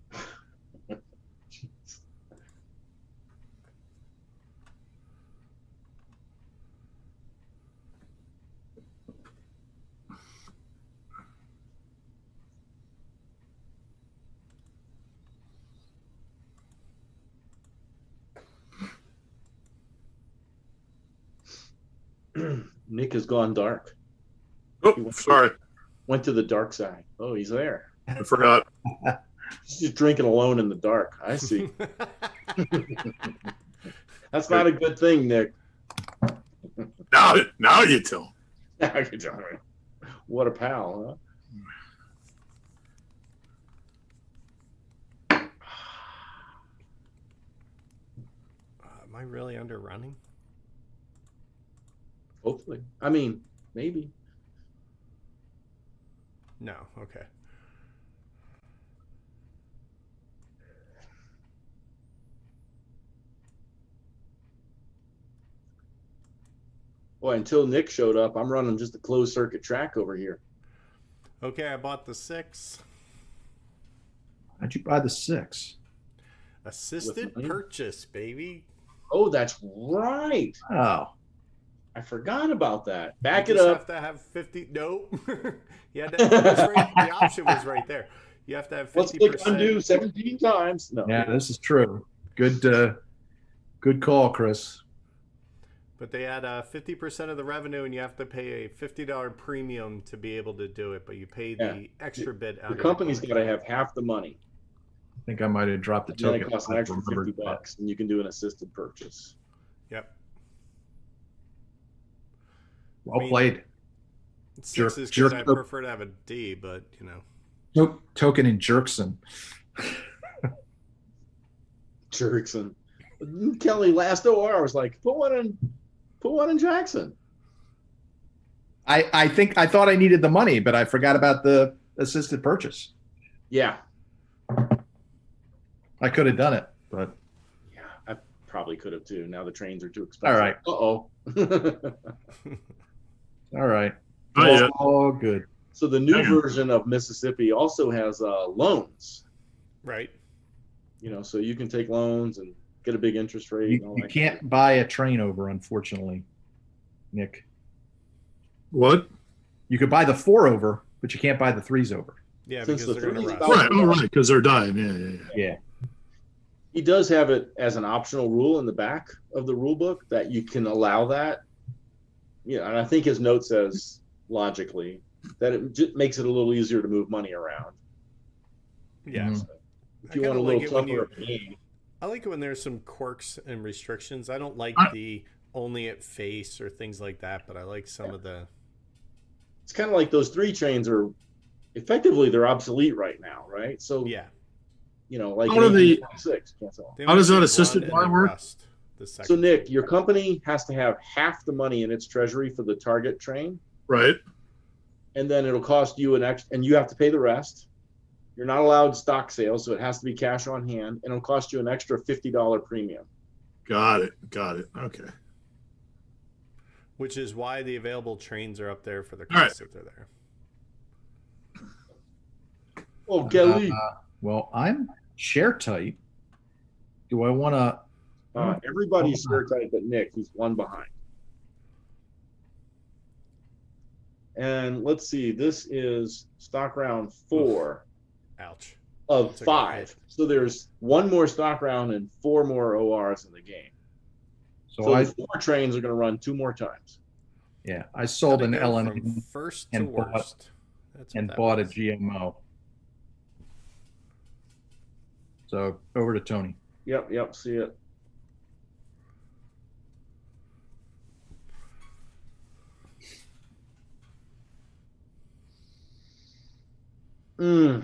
Nick has gone dark. Oh, sorry. Went to the dark side. Oh, he's there. I forgot. He's just drinking alone in the dark. I see. That's not a good thing, Nick. Now you tell. What a pal, huh? Am I really underrunning? Hopefully. I mean, maybe. No, okay. Boy, until Nick showed up, I'm running just a closed circuit track over here. Okay, I bought the 6. How'd you buy the 6? Assisted purchase, baby. Oh, that's right. Oh. I forgot about that. Back you it just up. have to have 50. No. You had to, the option was right there. You have to have 50%. Let's click undo 17 times. No. Yeah, this is true. Good call, Chris. But they add 50% of the revenue, and you have to pay a $50 premium to be able to do it. But you pay the extra bit out. The company's got to have half the money. I think I might have dropped the And then token. it costs an extra $50, and you can do an assisted purchase. Yep. Well played. 6 is because I prefer to have a D, but you know. Token in Jerkson. Jerkson. Kelly last OR was like, put one in Jackson. I thought I needed the money, but I forgot about the assisted purchase. Yeah. I could have done it, but yeah, I probably could have too. Now the trains are too expensive. All right. Uh-oh. All right. Not yet. All good. So the new Damn. version of Mississippi also has loans. Right. You know, so you can take loans and get a big interest rate. and all You that can't buy a train over, unfortunately, Nick. What? You could buy the 4 over, but you can't buy the 3s over. Yeah, Since because the they're going to three's rust. about- Right. Oh, right. Because they're dying. Yeah. Yeah. He does have it as an optional rule in the back of the rule book that you can allow that. Yeah, and I think his note says logically that it just makes it a little easier to move money around. Yeah. Mhm. If you I want a kinda little like it when tougher of a game. I like it when there's some quirks and restrictions. I don't like the only at face or things like that, but I like some of the. It's kind of like those 3 trains are effectively they're obsolete right now, right? So Yeah. you know, like How do they- 1826, can't sell. They How does that only assisted run and buy then work? rust the second. So Nick, your company has to have half the money in its treasury for the target train, Right. and then it'll cost you an extra, and you have to pay the rest. You're not allowed stock sales, so it has to be cash on hand, and it'll cost you an extra $50 premium. Got it. Okay. Which is why the available trains are up there for the All right. cost that they're there. Oh, Kelly. Well, I'm share tight. Do I want to? Everybody's share tight but Nick. He's one behind. And let's see, this is stock round 4 Ouch. of Took a 5. hit. So there's 1 more stock round and 4 more ORs in the game. So So I, the 4 trains are going to run 2 more times. yeah, I sold Gotta an go LN from first to and bought- worst. That's what and that bought a was. GMO. So over to Tony. Yep, see it. Mm.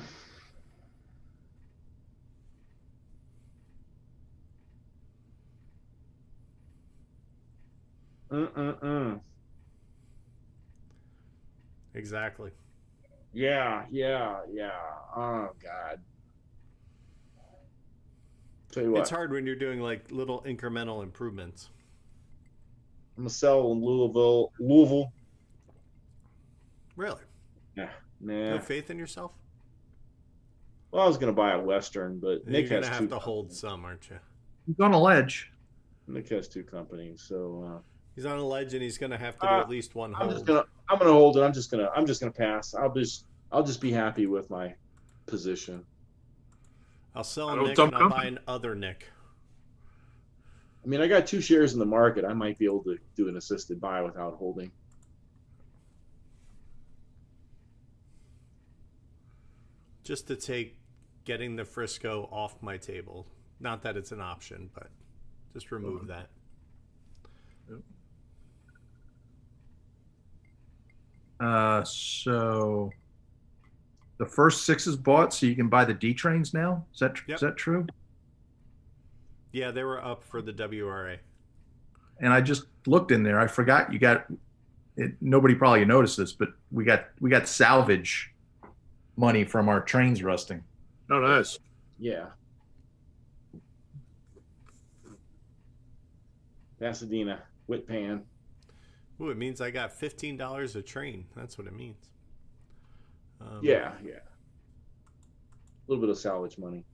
Mm-mm-mm. Exactly. Yeah. Oh, God. Tell you what, It's hard when you're doing like little incremental improvements. I'm going to sell in Louisville. Really? Nah. No faith in yourself? Well, I was going to buy a Western, but Nick You're has gonna 2 have to hold companies. some, aren't you? He's on a ledge. Nick has 2 companies, so He's on a ledge, and he's gonna have to do at least one I'm hold. gonna hold it. I'm just gonna pass. I'll just be happy with my position. I'll sell I a don't Nick dump and I'll buy company. an other Nick. I mean, I got 2 shares in the market. I might be able to do an assisted buy without holding. Just to take getting the Frisco off my table. Not that it's an option, but just remove that. So the first 6 is bought, so you can buy the D trains now. Is that Yep. is that true? Yeah, they were up for the WRA. And I just looked in there. I forgot you got it. Nobody probably noticed this, but we got salvage money from our trains rusting. Oh, nice. Yeah. Pasadena, Whitpan. Ooh, it means I got $15 a train. That's what it means. Yeah. A little bit of salvage money.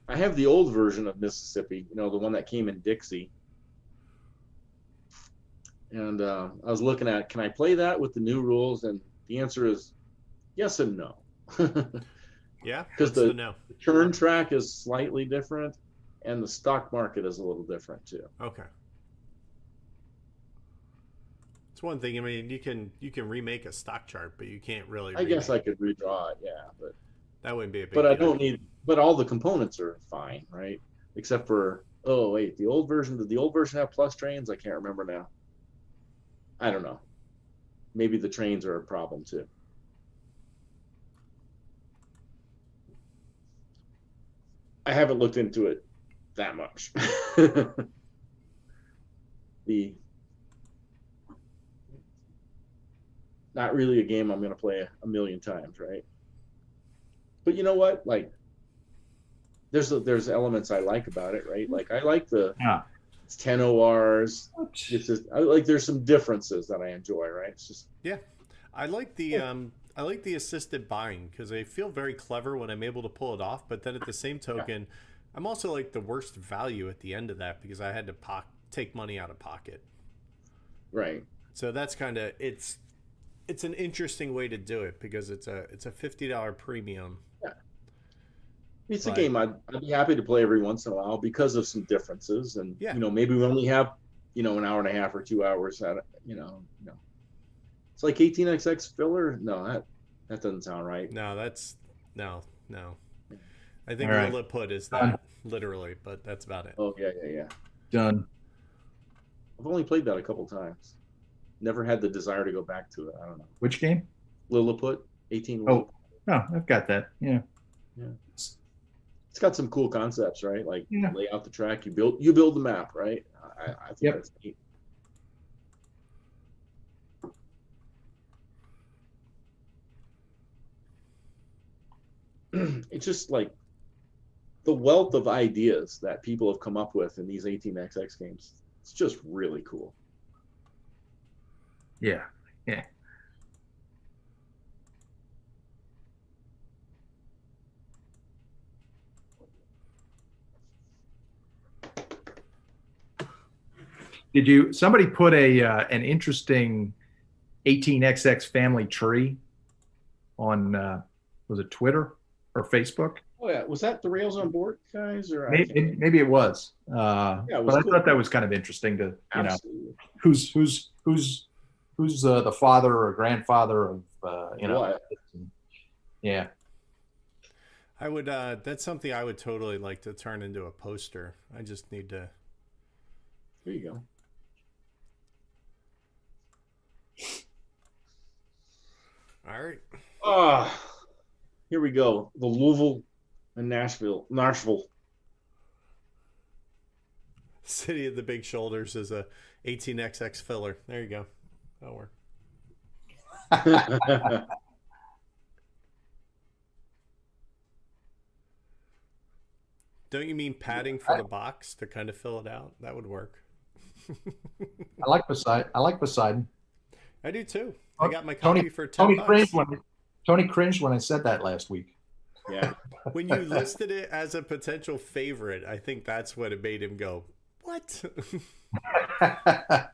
I have the old version of Mississippi, the one that came in Dixie. And I was looking at, can I play that with the new rules? And the answer is yes and no. Yeah, 'Cause what's the- the no? The turn track is slightly different, and the stock market is a little different too. Okay. It's one thing. I mean, you can remake a stock chart, but you can't really. I guess I remake- could redraw it, yeah, but that wouldn't be a big. but I deal. don't need. But all the components are fine, right? Except for wait, the old version. Did the old version have plus trains? I can't remember now. I don't know. Maybe the trains are a problem too. I haven't looked into it that much. Not really a game I'm going to play a million times, right? But you know what? Like, there's elements I like about it, right? Like, I like it's 10 ORs. It's just there's some differences that I enjoy, right? It's just I like the assisted buying because I feel very clever when I'm able to pull it off. But then at the same token, I'm also like the worst value at the end of that because I had to take money out of pocket. Right. So that's kind of it's an interesting way to do it because it's a $50 premium. Yeah. It's a game I'd be happy to play every once in a while because of some differences, and maybe we only have an hour and a half or 2 hours at it. It's like 18XX filler. No, that doesn't sound right. No, that's no. I think All Lilliput is that literally, but that's about it. Oh yeah. Done. I've only played that a couple times. Never had the desire to go back to it. I don't know. Which game? Lilliput, 18. Oh, I've got that. Yeah. It's got some cool concepts, right? Like lay out the track, you build the map, right? I think that's neat. It's just like the wealth of ideas that people have come up with in these 18XX games. It's just really cool. Yeah. Somebody put an interesting 18XX family tree on, was it Twitter or Facebook? Oh yeah, was that the Rails on Board guys, or Maybe it was. It was but cool. I thought that was kind of interesting to Absolutely. who's the father or grandfather of What? Yeah. I would. That's something I would totally like to turn into a poster. I just need to. There you go. All right. Here we go. The Louisville and Nashville. City of the Big Shoulders is a 18XX filler. There you go. That'll work. Don't you mean padding for the box to kind of fill it out? That would work. I like Poseidon. I do too. I got my copy for $10. Tony cringed when I said that last week. Yeah. When you listed it as a potential favorite, I think that's what it made him go, what?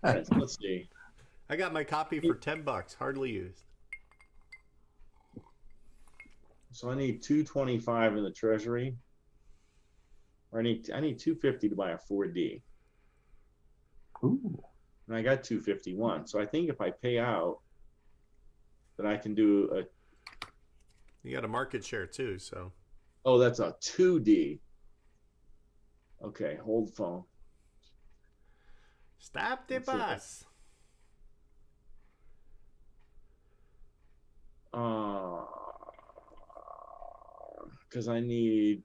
Let's see. I got my copy for $10, hardly used. So I need 225 in the treasury. Or I need 250 to buy a 4D. Ooh. And I got 251. So I think if I pay out, that I can do a. You got a market share too, so. Oh, that's a 2D. Okay, hold phone. Stop the bus. Because I need.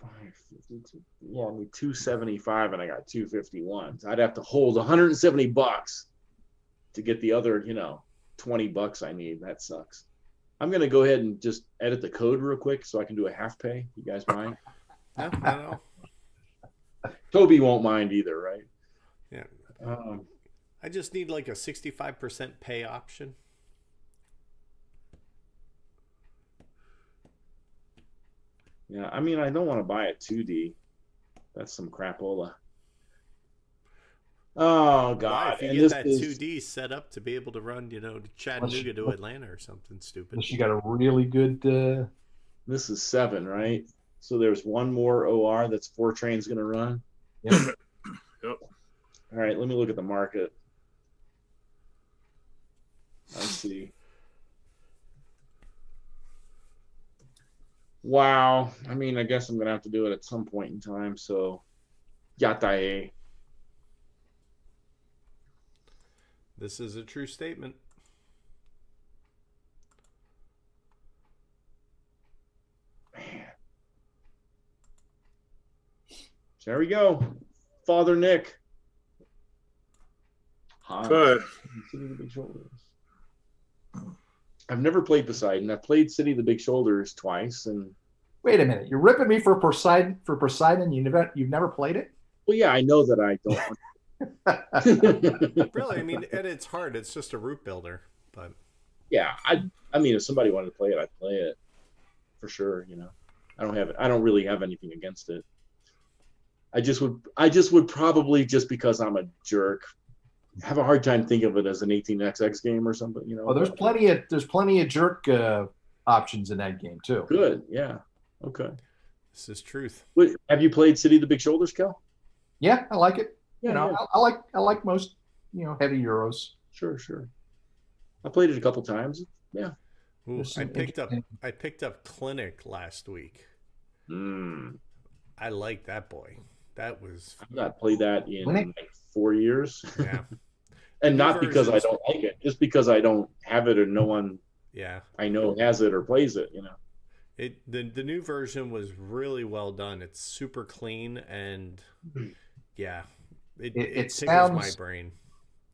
552. Yeah, I need 275, and I got 251. So I'd have to hold $170 to get the other, $20 I need. That sucks. I'm gonna go ahead and just edit the code real quick so I can do a half pay. You guys mind? No. Toby won't mind either, right? Yeah. I just need like a 65% pay option. Yeah, I mean, I don't want to buy a 2D. That's some crapola. Oh, God. Why, if you get that 2D set up to be able to run, to Chattanooga to Atlanta or something stupid. She got a really good... This is 7, right? So there's one more OR that's 4 trains going to run? Yep. Yep. All right, let me look at the market. I see. Wow. I mean, I guess I'm going to have to do it at some point in time. So, yatae. This is a true statement. Man. So there we go. Father Nick. Hi. Okay. City of the Big Shoulders. I've never played Poseidon. I've played City of the Big Shoulders twice, and Wait a minute, you're ripping me for Poseidon. You've never played it? well, yeah, I know that I don't. Really, I mean, at its heart, it's just a route builder. But Yeah, I mean, if somebody wanted to play it, I'd play it for sure. I don't really have anything against it. I just would probably, just because I'm a jerk, have a hard time thinking of it as an 18XX game or something. Oh, there's plenty of jerk options in that game too. Good, yeah, okay. this is truth. Have you played City of the Big Shoulders, Kel? Yeah, I like it. Yeah. I like most heavy Euros. Sure. I played it a couple times. Yeah. Ooh, I picked up Clinic last week. I like that boy. That was. I've not played that in Clinic? like 4 years. Yeah. And not because I don't like it, just because I don't have it or no one I know has it or plays it. The new version was really well done. It's super clean and it tickles my brain.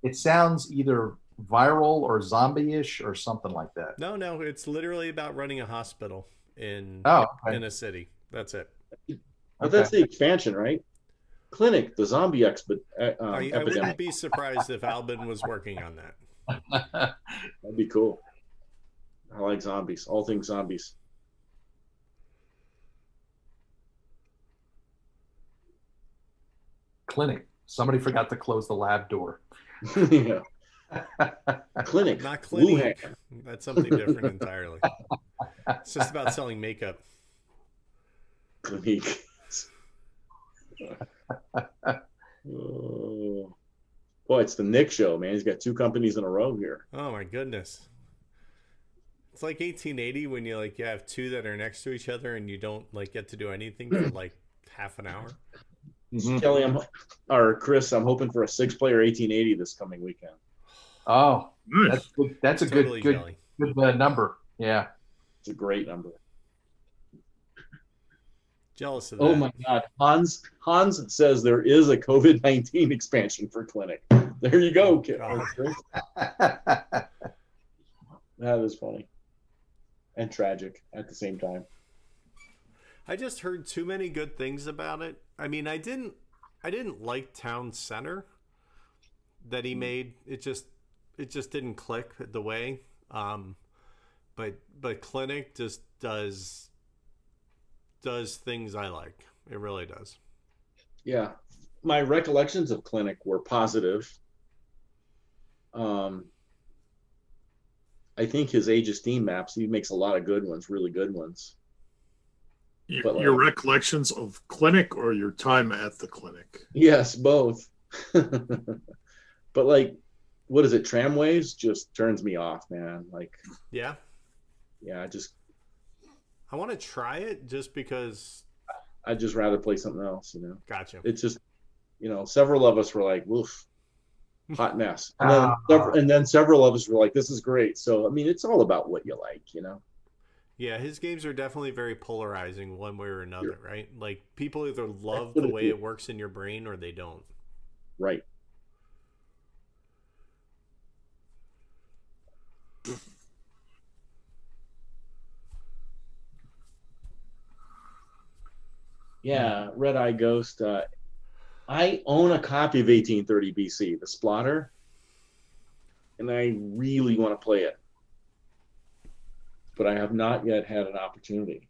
It sounds either viral or zombie-ish or something like that. No, it's literally about running a hospital in a city. That's it. But that's the expansion, right? Clinic, the zombie I epidemic. wouldn't be surprised if Albin was working on that. That'd be cool. I like zombies. All things zombies. Clinic. Somebody forgot to close the lab door. Yeah. Clinic. Not clinic. Wuhan. That's something different entirely. It's just about selling makeup. Clinique. Oh. Boy, it's the Nick show, man. He's got 2 companies in a row here. Oh my goodness. It's like 1880 when you have 2 that are next to each other and you don't get to do anything for like half an hour. Mm-hmm. Kelly, Chris, I'm hoping for a 6-player 1880 this coming weekend. Oh, that's good. That's a Totally good number. Yeah, it's a great number. Jealous of that. Oh my God, Hans says there is a COVID-19 expansion for Clinic. There you go, kid. That is funny and tragic at the same time. I just heard too many good things about it. I mean, I didn't like Town Center that he made. It just didn't click the way. But Clinic just does things I like. It really does. Yeah, my recollections of Clinic were positive. I think his Age of Steam maps, he makes a lot of good ones, really good ones. Your recollections of Clinic or your time at the clinic? Yes, both. But what is it? Tramways just turns me off, man. Yeah. I want to try it just because. I'd just rather play something else, Gotcha. It's just, several of us were like, woof, hot mess. And then several of us were like, this is great. So, I mean, it's all about what you like, Yeah, his games are definitely very polarizing one way or another, right? Like, people either love the way it works in your brain or they don't. Right. Yeah, Red Eye Ghost. I own a copy of 1830 BC, the Splotter, and I really want to play it. But I have not yet had an opportunity.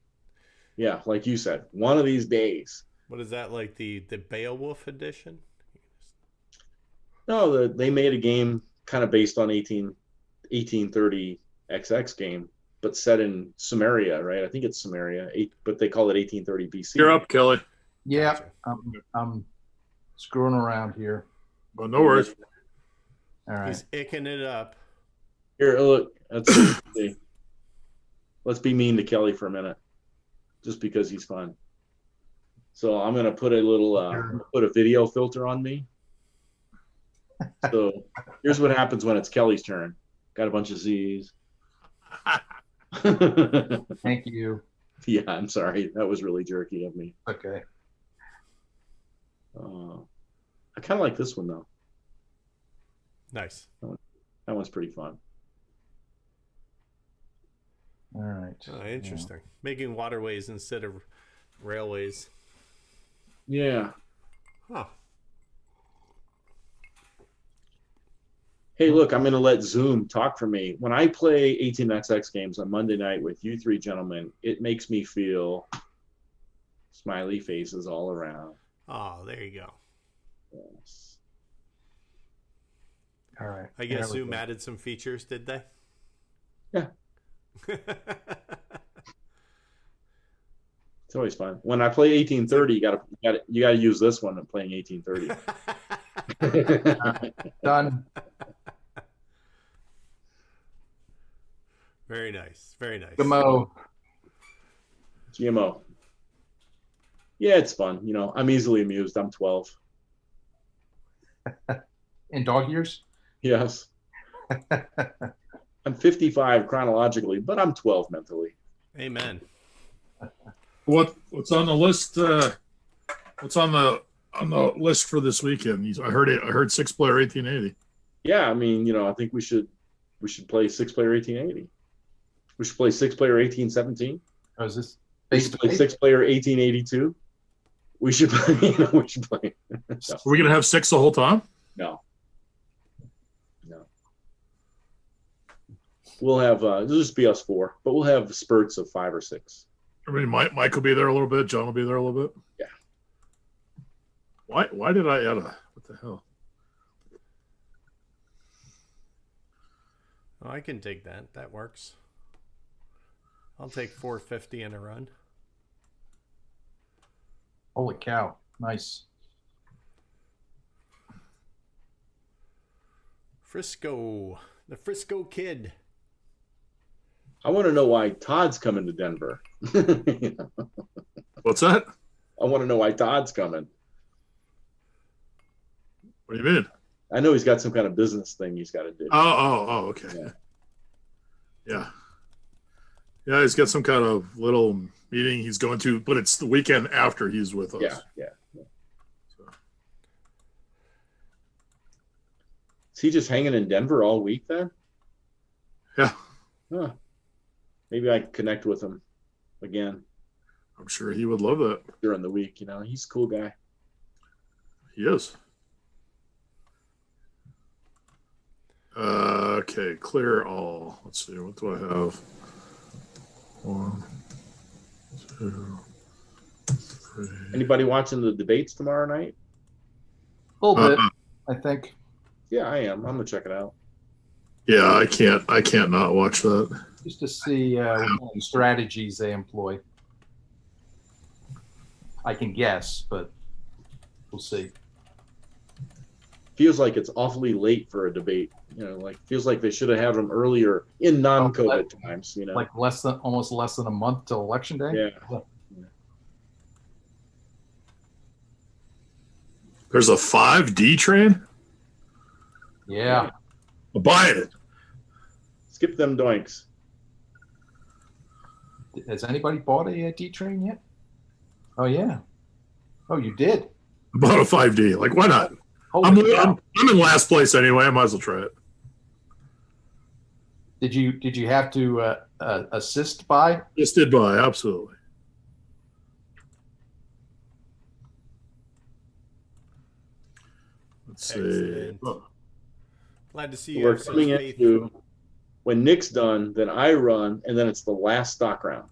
Yeah, like you said, one of these days. What is that, like the Beowulf edition? No, they made a game kind of based on 1830 XX game, but set in Sumeria, right? I think it's Sumeria, but they call it 1830 BC. You're up, Kelly. Yeah, I'm screwing around here. Well, no worries. All right. He's icking it up. Here, look. Let's be mean to Kelly for a minute, just because he's fun. So I'm gonna put a video filter on me. So here's what happens when it's Kelly's turn. Got a bunch of Z's. Thank you. Yeah, I'm sorry. That was really jerky of me. Okay. I kind of like this one though. Nice. That one's pretty fun. All right. Interesting. Yeah. Making waterways instead of railways. Yeah. Huh. Hey, look, I'm going to let Zoom talk for me. When I play 18XX games on Monday night with you three gentlemen, it makes me feel smiley faces all around. Oh, there you go. Yes. All right. I guess Zoom added some features, did they? Yeah. It's always fun. When I play 1830, you gotta use this one. I'm playing 1830. Done. Very nice. Very nice. GMO. Yeah, it's fun. You know, I'm easily amused. I'm 12. In dog years? Yes. I'm 55 chronologically, but I'm 12 mentally. Amen. What's on the list? What's on the list for this weekend? I heard 6-player 1880. Yeah, I mean, you know, I think we should play 6-player 1880. We should play 6-player 1817. Oh, is this We should play 6-player 1882. We should play. We should play. No. Are we gonna have 6 the whole time? No. We'll have it'll just be us 4, but we'll have spurts of 5 or 6. I mean, Mike will be there a little bit. John will be there a little bit. Yeah. Why did I add what the hell? Oh, I can take that. That works. I'll take 450 in a run. Holy cow. Nice. Frisco. The Frisco Kid. I want to know why Todd's coming to Denver. What's that? I want to know why Todd's coming. What do you mean? I know he's got some kind of business thing he's got to do. Oh, okay. Yeah. He's got some kind of little meeting he's going to, but it's the weekend after he's with us. Yeah. So. Is he just hanging in Denver all week then? Yeah. Huh. Maybe I can connect with him again. I'm sure he would love that. During the week, you know, he's a cool guy. He is. Okay, clear all. Let's see, what do I have? 1, 2, 3. Anybody watching the debates tomorrow night? A little bit, I think. Yeah, I am. I'm gonna check it out. Yeah, I can't not watch that. Just to see what kind of strategies they employ. I can guess, but we'll see. Feels like it's awfully late for a debate. You know, like feels like they should have had them earlier in non-COVID times. You know, like almost less than a month till election day. Yeah. There's a 5D train. Yeah. I'll buy it. Skip them doinks. Has anybody bought a D train yet? Oh yeah. Oh, you did. I bought a 5D. Like, why not? I'm in last place anyway. I might as well try it. Did you have to assist by? Just did buy, absolutely. Let's see. Oh. Glad to see you. We're coming into when Nick's done, then I run, and then it's the last stock round.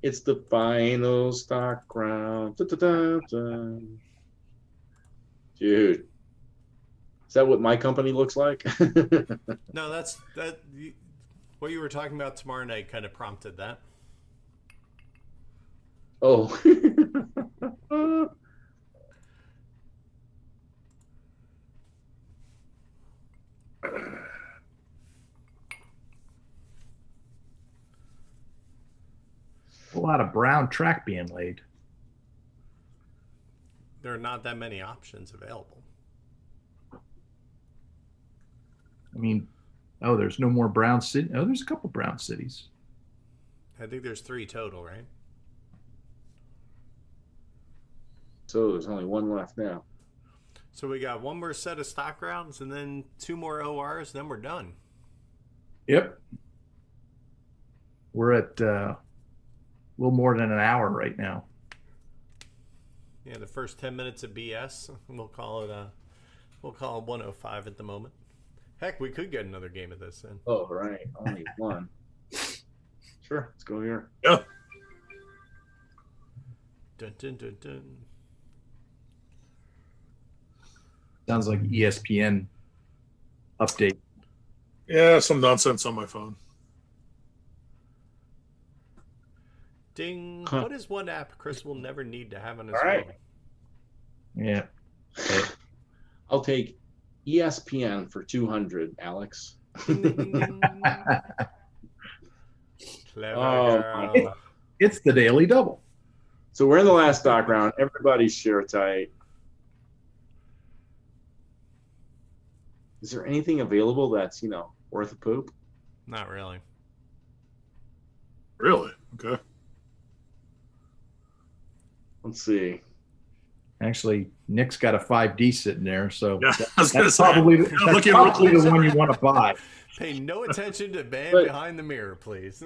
It's the final stock round. Da, da, da, da. Dude, is that what my company looks like? No, that's what you were talking about tomorrow night kind of prompted that. Oh. A lot of brown track being laid. There are not that many options available. I mean, oh, there's no more brown city. Oh, there's a couple brown cities. I think there's 3 total, right? So there's only one left now. So we got one more set of stock rounds and then 2 more ORs, then we're done. Yep. We're at a little more than an hour right now. Yeah, the first 10 minutes of BS. We'll call it We'll call it 105 at the moment. Heck, we could get another game of this then. Oh, right. Only one. Sure. Let's go here. Yeah. Dun, dun, dun, dun. Sounds like ESPN update. Yeah, some nonsense on my phone. Ding. Huh. What is one app Chris will never need to have on his All right. phone? Yeah. I'll take ESPN for 200, Alex. Ding, ding, ding, ding. Clever Oh, girl. It's the Daily Double. So we're in the last stock round. Everybody's share tight. Is there anything available that's, worth a poop? Not really. Really? Okay. Let's see. Actually, Nick's got a 5D sitting there, so Yeah, I was gonna that's say. probably, I'm that's looking probably real the one you want to buy. Pay no attention to man But- behind the mirror, please.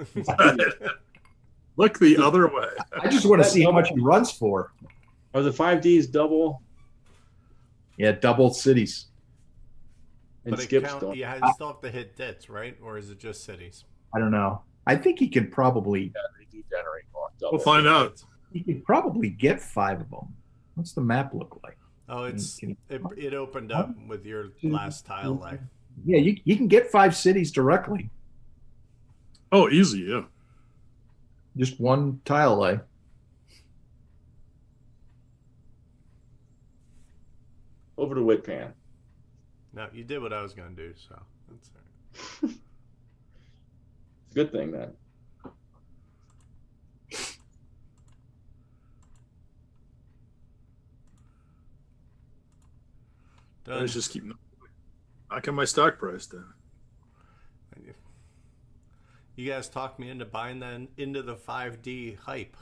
Look the other way. I just want to see how much he runs for. Are the 5Ds double Yeah, double cities. and But it skips count, don't? you still have to hit dits, right? Or is it just cities? I don't know. I think he can probably They do generate more double. We'll find out. get 5 of them. What's the map look like? Oh, Can- it opened up with your last tile lay. Yeah, you can get 5 cities directly. Oh, easy, yeah. Just one tile lay. Over to Whitpan. No, you did what I was going to do, so that's all right. Good thing then. I just keep knocking my stock price down. You guys talked me into buying that into the 5D hype.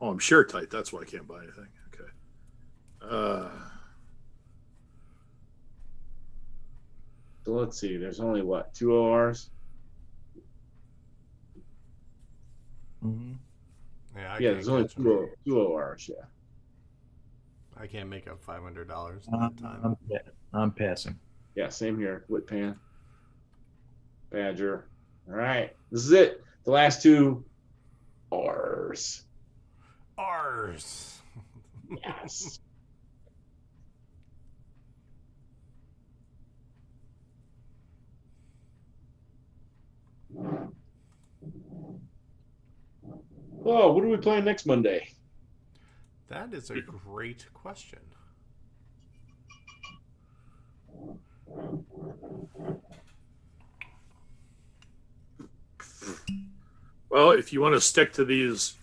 Oh, I'm share tight. That's why I can't buy anything. Okay. So let's see. There's only what, 2 ORs? Mm-hmm. Yeah, Yeah, there's only catch 'em. two ORs. Yeah. I can't make up $500 in that time. I'm passing. Yeah, same here. Whitpan. Badger. All right. This is it. The last 2 R's. Ours. Yes. Oh, what are we playing next Monday? That is a great question. Well, if you want to stick to these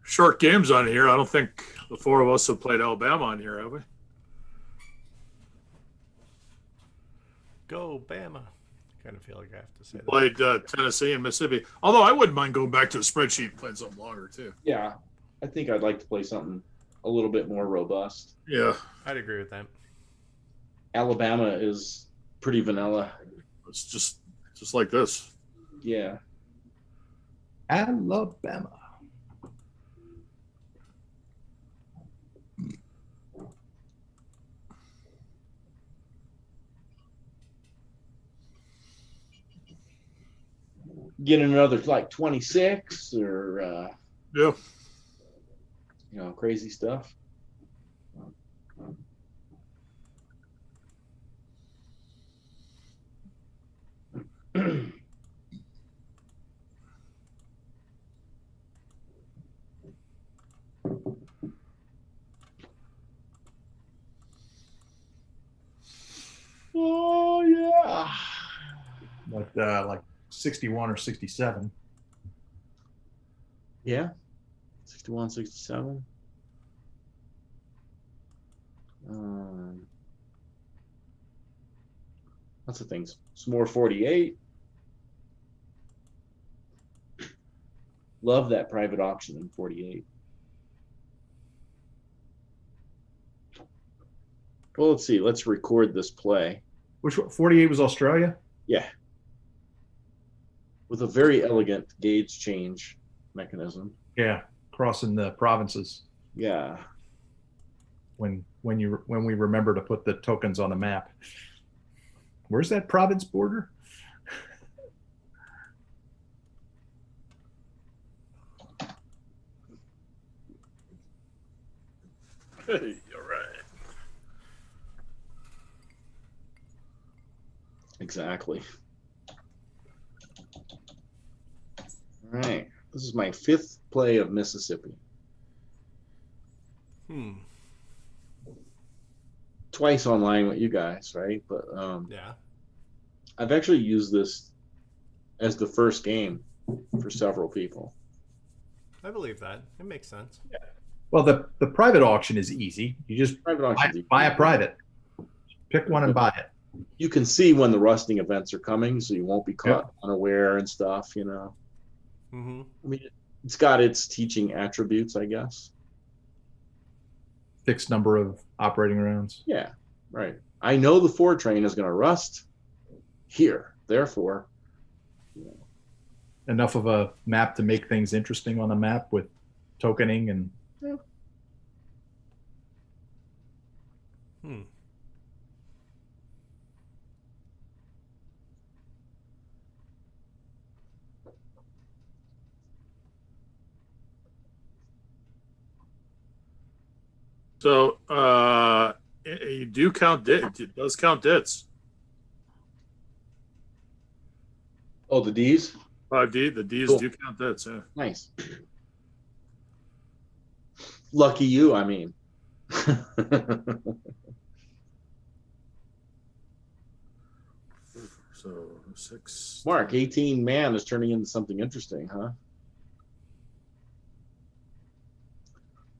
short games on here, I don't think the 4 of us have played Alabama on here, have we? Go Bama. Kind of feel like I have to say that. Played Tennessee and Mississippi. Although I wouldn't mind going back to a spreadsheet and playing something longer, too. Yeah, I think I'd like to play something a little bit more robust. Yeah. I'd agree with that. Alabama is pretty vanilla. It's just like this. Yeah. Alabama. Get another like 26 or Yeah. Crazy stuff. Oh yeah. But like 61 or 67. Yeah. 61, 67. Lots of things. Some more 48. Love that private auction in 48. Well, let's see. Let's record this play. Which one? 48 was Australia? Yeah. With a very elegant gauge change mechanism. Yeah, crossing the provinces Yeah. when we remember to put the tokens on the map. Where's that province border? Hey, all right. Exactly. All right. This is my 5th play of Mississippi. Twice online with you guys, right? But Yeah. I've actually used this as the first game for several people. I believe that. It makes sense. Well, the private auction is easy. You just Private auctions. buy a private. Pick one and buy it. You can see when the rusting events are coming, so you won't be caught unaware and stuff, you know. Mm-hmm. I mean, it's got its teaching attributes, I guess. Fixed number of operating rounds. Yeah, right. I know the 4 train is going to rust here. Therefore, Enough of a map to make things interesting on the map with tokening and So you do count it does count dits. oh, the D's? 5D, the D's Cool. do count dits, yeah. Nice. Lucky you, I mean. So 6. Mark, 18 man is turning into something interesting, huh?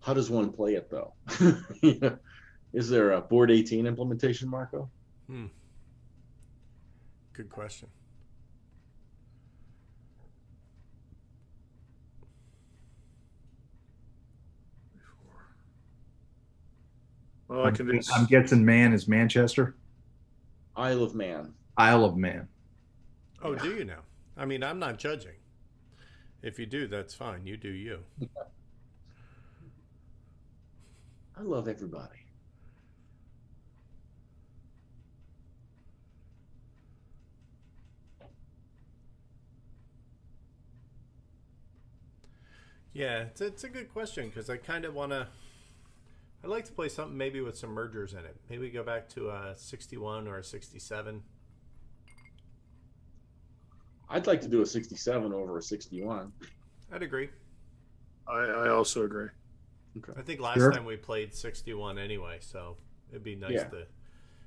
How does one play it, though? Is there a board 18 implementation, Marco? Good question. Well, I can do. I'm guessing Man is Manchester. Isle of Man. Isle of Man. Oh, do you now? I mean, I'm not judging. If you do, that's fine. You do you. I love everybody. Yeah, it's a good question because I kind of want to. I'd like to play something maybe with some mergers in it. Maybe go back to a 61 or a 67. I'd like to do a 67 over a 61. I'd agree. I also agree. Okay. I think last Sure. time we played 61 anyway, so it'd be nice Yeah. to.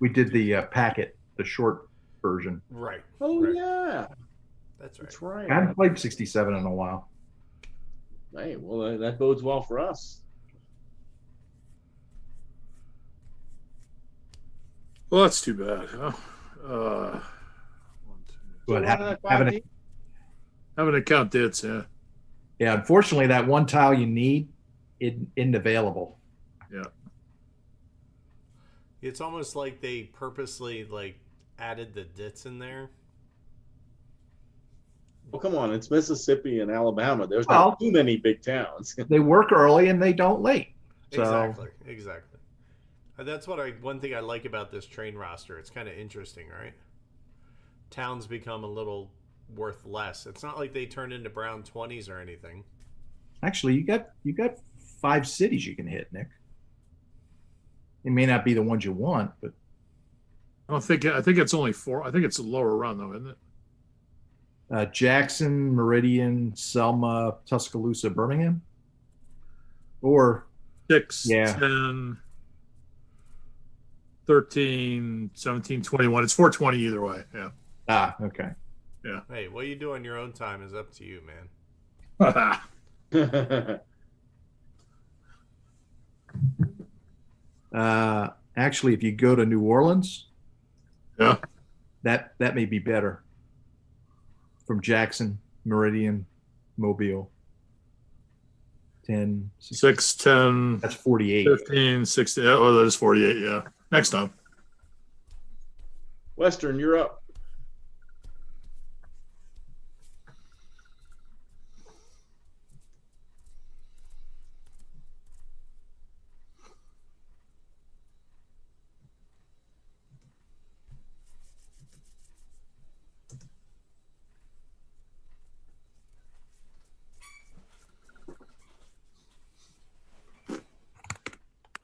We did the packet, the short version. Right. Oh, right. yeah. That's right. That's right. I haven't played 67 in a while. Hey, well, that bodes well for us. Well, that's too bad. Huh? 1, 2. But So having, that having 5D? Having to count dits, yeah. yeah, unfortunately, that one tile you need isn't available. Yeah. It's almost like they purposely added the dits in there. Well, come on, it's Mississippi and Alabama. There's Well- not too many big towns. They work early and they don't late. So Exactly. That's one thing I like about this train roster. It's kind of interesting, right? Towns become a little worth less. It's not like they turn into brown 20s or anything. actually, you got 5 cities you can hit, Nick. It may not be the ones you want, but I think it's only 4. I think it's a lower run though, isn't it? Jackson, Meridian, Selma, Tuscaloosa, Birmingham, or 6, Yeah. 10, 13, 17, 21. It's 420 either way. Yeah. okay. Hey, what you do on your own time is up to you, man. Actually, if you go to New Orleans, Yeah. that may be better. From Jackson, Meridian, Mobile, 10, 6, 10, that's 48. 15, 16. Oh, that is 48. Yeah. Next time. Western, you're up.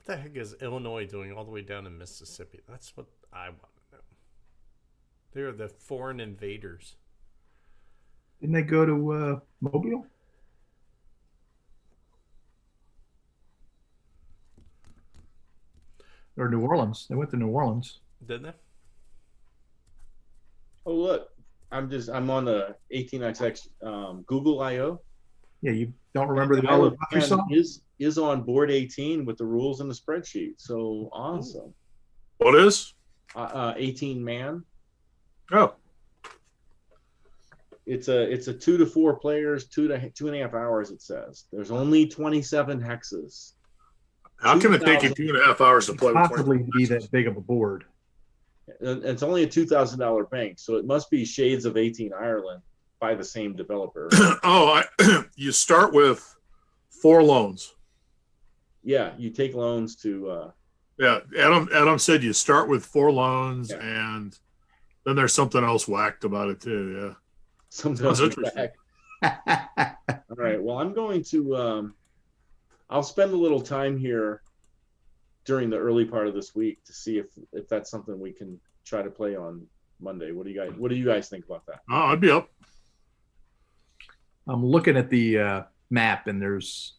the heck is Illinois doing all the way down in Mississippi? That's what I want to know. They are the foreign invaders. Didn't they go to Mobile? Or New Orleans? They went to New Orleans. Didn't they? Oh look, I'm on the 18XX Google I/O. Yeah, you don't remember the Isle of country Man song? is on board 18 with the rules in the spreadsheet. So awesome. What is? 18 man. Oh, It's a 2 to 4 players, 2.5 hours. It says there's only 27 hexes. how can it take you 2.5 hours to play with Possibly 20? be that big of a board. And it's only a $2,000 bank, so it must be Shades of 18 Ireland by the same developer. You start with 4 loans. Yeah, you take loans to. Yeah, Adam said you start with 4 loans, Yeah. and then there's something else whacked about it too. Yeah. Sometimes Sounds interesting. All right. Well, I'm going to. I'll spend a little time here during the early part of this week to see if that's something we can try to play on Monday. What do you guys think about that? Oh, I'd be up. I'm looking at the map, and there's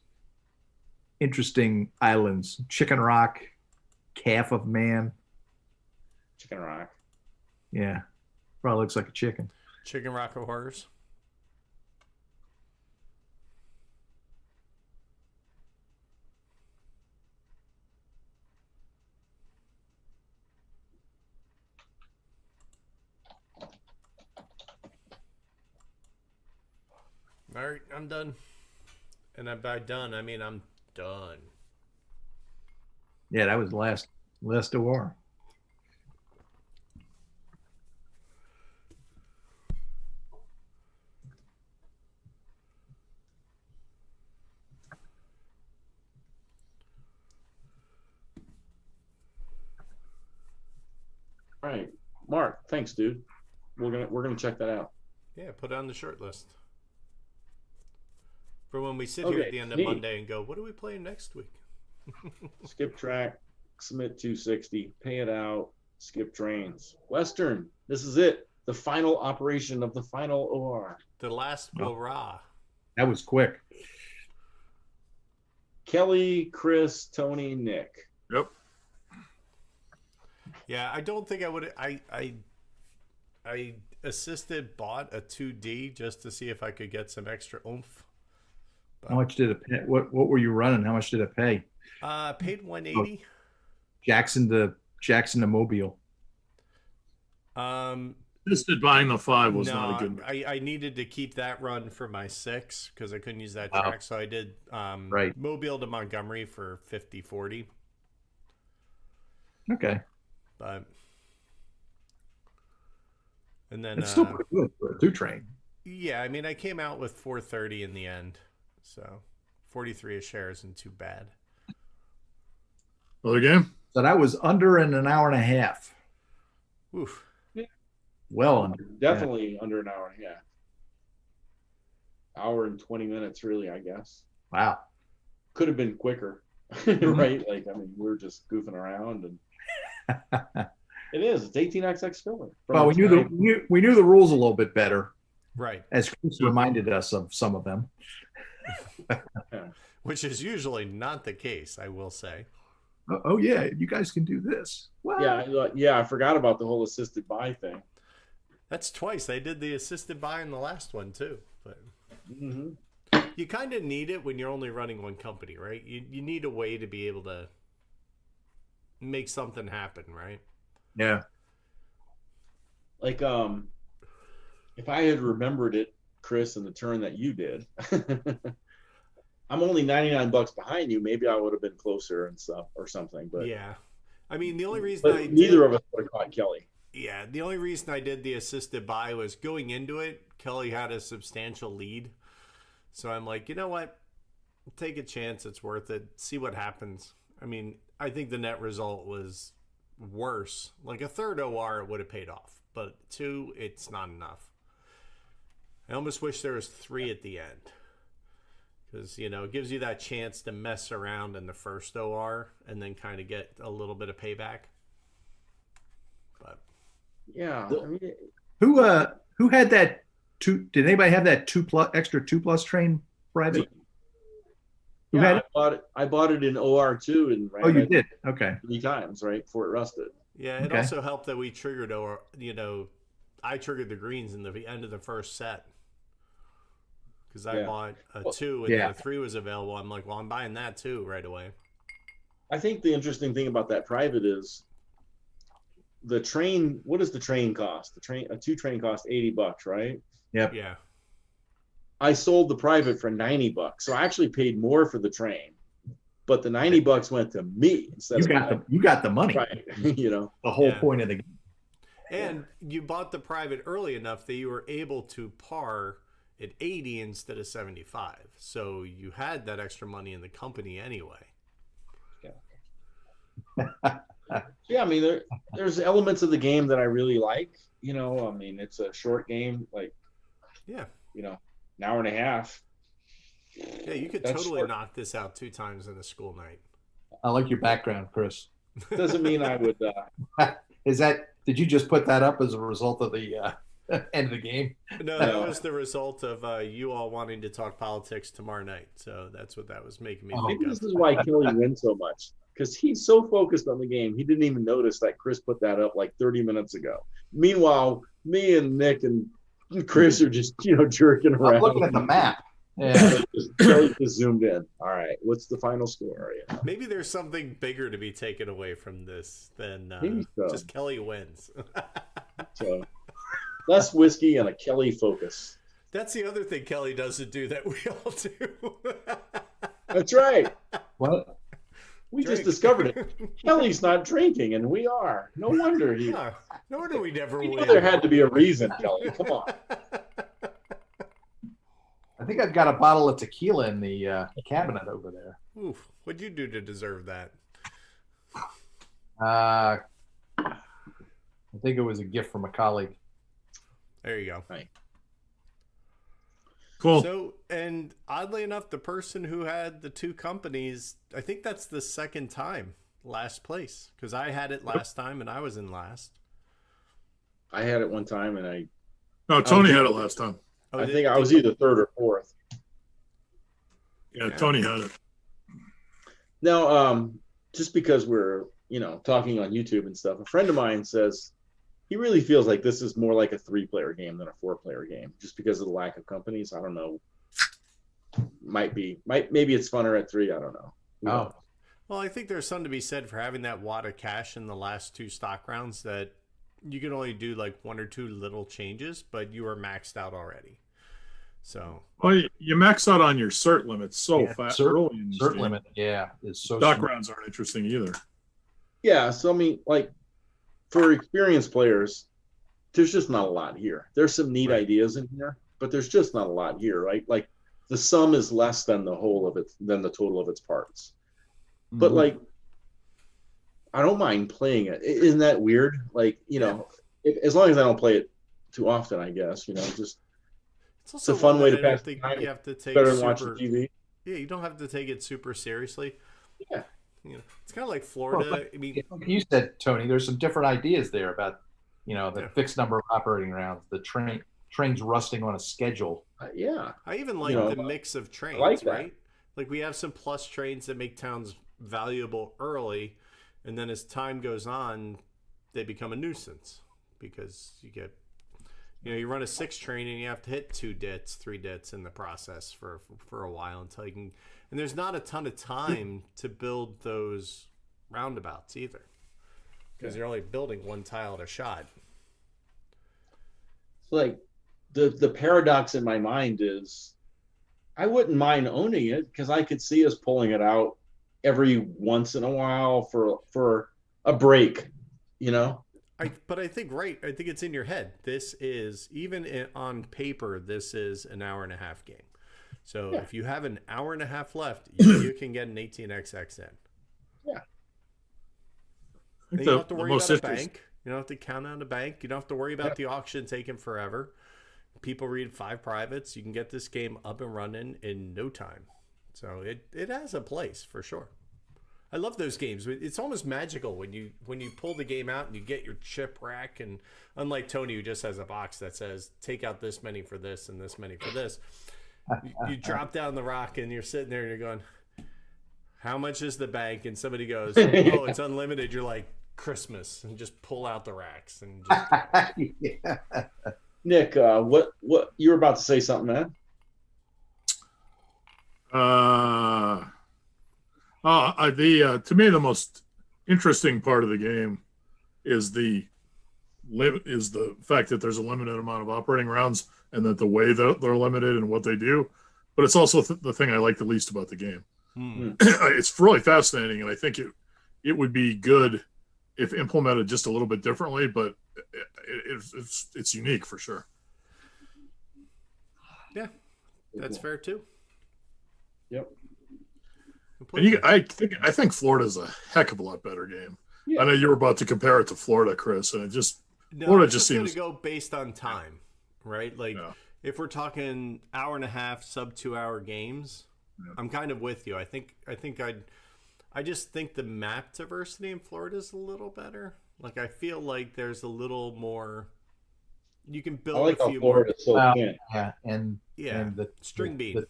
interesting islands: Chicken Rock, Calf of Man. Chicken Rock. Yeah, probably looks like a chicken. Chicken Rock of Horrors. All right, I'm done. And by done, I mean I'm done. Yeah, that was last war. All right, Mark. Thanks, dude. We're gonna check that out. Yeah, put it on the short list. For when we sit here at the end of neat. Monday and go, what are we playing next week? Skip track, submit 260, pay it out, skip trains. Western. This is it. The final operation of the final OR. The last Oh. hurrah. That was quick. Kelly, Chris, Tony, Nick. Yep. Yeah, I don't think I would. I bought a 2D just to see if I could get some extra oomph. How much did it pay? What were you running? How much did it pay? Paid 180. Jackson to Mobile. Assisted buying the 5 was No, not a good. I needed to keep that run for my 6 because I couldn't use that Wow. track. So I did Right. Mobile to Montgomery for 50-40. Okay, But and then it's still pretty good for a 2-train. yeah, I mean I came out with 430 in the end. So 43 a share isn't too bad. Other game? So that was under in an hour and a half. Oof. Well under. Definitely under an hour and a half. Hour and 20 minutes, really, I guess. Wow. Could have been quicker, right? Like, I mean, we're just goofing around, and it is. It's 18XX filler. Well, we knew the rules a little bit better, Right. as Chris reminded us of some of them. Which is usually not the case, I will say. Oh yeah, you guys can do this. Well, Yeah, I forgot about the whole assisted buy thing. That's twice. They did the assisted buy in the last one too. But Mm-hmm. you kind of need it when you're only running one company, right? You need a way to be able to make something happen, right? yeah. Like, if I had remembered it, Chris, in the turn that you did, I'm only $99 behind you. Maybe I would have been closer and stuff or something. But Yeah. I mean, the only reason but neither of us would have caught Kelly. Yeah, the only reason I did the assisted buy was going into it, Kelly had a substantial lead. So I'm like, you know what? Take a chance. It's worth it. See what happens. I mean, I think the net result was worse. Like a third OR, it would have paid off. But 2, it's not enough. I almost wish there was 3 at the end. because it gives you that chance to mess around in the first OR and then kind of get a little bit of payback. But yeah, I mean, Who had that two? Did anybody have that extra 2+ train private? Who had yeah, it? I bought it in OR2 and Oh, ran you it did. Okay. 3 times, right, before it rusted. yeah, it Okay. also helped that we triggered I triggered the greens in the end of the first set. Because I bought a 2 and then a 3 was available. I'm like, well, I'm buying that too right away. I think the interesting thing about that private is the train. What does the train cost? A 2 train cost $80, right? Yep. Yeah. I sold the private for $90, so I actually paid more for the train, but the $90 went to me instead. You got the money. Right? The whole Yeah. point of the game. And you bought the private early enough that you were able to par at 80 instead of 75. So you had that extra money in the company anyway. Yeah, I mean, there's elements of the game that I really like. I mean, it's a short game, like an hour and a half. Yeah, you could That's totally short. knock this out 2 times in a school night. I like your background, Chris. Doesn't mean I would. Did you just put that up as a result of the end of the game? No, that was the result of you all wanting to talk politics tomorrow night. So that's what that was making me think Maybe of. this is why Kelly wins so much, because he's so focused on the game, he didn't even notice that Chris put that up like 30 minutes ago. Meanwhile, me and Nick and Chris are just jerking around. I'm looking at the map. Yeah. Kelly just zoomed in. All right, what's the final score? Yeah. Maybe there's something bigger to be taken away from this than Maybe so. just Kelly wins. So less whiskey and a Kelly focus. That's the other thing Kelly doesn't do that we all do. That's right. What? We Drink. just discovered it. Kelly's not drinking, and we are. No wonder he. Yeah, no wonder we never We knew win. there had to be a reason, Kelly. Come on. I think I've got a bottle of tequila in the cabinet over there. Oof, what'd you do to deserve that? I think it was a gift from a colleague. There you go. Right. Cool. So, and oddly enough, the person who had the 2 companies, I think that's the second time last place, because I had it last time and I was in last. I had it one time, and No, Tony had it last time. Oh, I think I was either 3rd or 4th. Yeah, Tony had it. Now, just because we're talking on YouTube and stuff, a friend of mine says he really feels like this is more like a 3-player game than a 4-player game, just because of the lack of companies. I don't know. Maybe it's funner at 3. I don't know. Oh, Well, I think there's something to be said for having that wad of cash in the last 2 stock rounds that you can only do like 1 or 2 little changes, but you are maxed out already. So, Well, you max out on your cert limit so Yeah, fast cert- early in this cert game. limit. Yeah, is so Stock small. rounds aren't interesting either. Yeah, so I mean, like, for experienced players, there's just not a lot here. There's some neat Right. ideas in here, but there's just not a lot here, right? Like, the sum is less than the total of its parts. But Mhm. like, I don't mind playing it. Isn't that weird? Like, as long as I don't play it too often, I guess. Just it's also a fun one way that to I don't pass the think time. you have to take better than watching super. TV. Yeah, you don't have to take it super seriously. Yeah. It's kind of like Florida. Well, I mean, Like you said, Tony, there's some different ideas there about the Yeah. fixed number of operating rounds, the trains rusting on a schedule. Yeah. I even like know, the mix of trains, like that. right? Like we have some plus trains that make towns valuable early, and then as time goes on, they become a nuisance because you run a 6 train and you have to hit 2 dits, 3 dits in the process for a while until you can. And there's not a ton of time to build those roundabouts either, because you're only building 1 tile at a shot. It's like the paradox in my mind is I wouldn't mind owning it because I could see us pulling it out every once in a while for a break, But I think I think it's in your head. This is on paper. This is an hour and a half game. So Yeah. if you have an hour and a half left, you can get an 18XX in. Yeah. I And think you don't have to the worry most about a interesting. bank. You don't have to count on a bank. You don't have to worry about the auction taking forever. People read 5 privates. You can get this game up and running in no time. So it has a place for sure. I love those games. It's almost magical when you pull the game out and you get your chip rack, and unlike Tony, who just has a box that says take out this many for this and this many for this, you drop down the rock and you're sitting there and you're going, how much is the bank? And somebody goes, oh, it's unlimited. You're like, Christmas, and just pull out the racks and just Yeah. Nick, what you were about to say something, man? To me, the most interesting part of the game is the fact that there's a limited amount of operating rounds, and that the way that they're limited and what they do. But it's also the thing I like the least about the game. It's really fascinating, and I think it would be good if implemented just a little bit differently. But it's unique for sure. Yeah, that's fair too. Yep. And I think Florida's a heck of a lot better game. Yeah. I know you were about to compare it to Florida, Chris, and Florida just seems going to go based on time, right? Like if we're talking hour and a half, sub 2 hour games, I'm kind of with you. I just think the map diversity in Florida is a little better. Like I feel like there's a little more. You can build I like a few Florida more. And the string bean.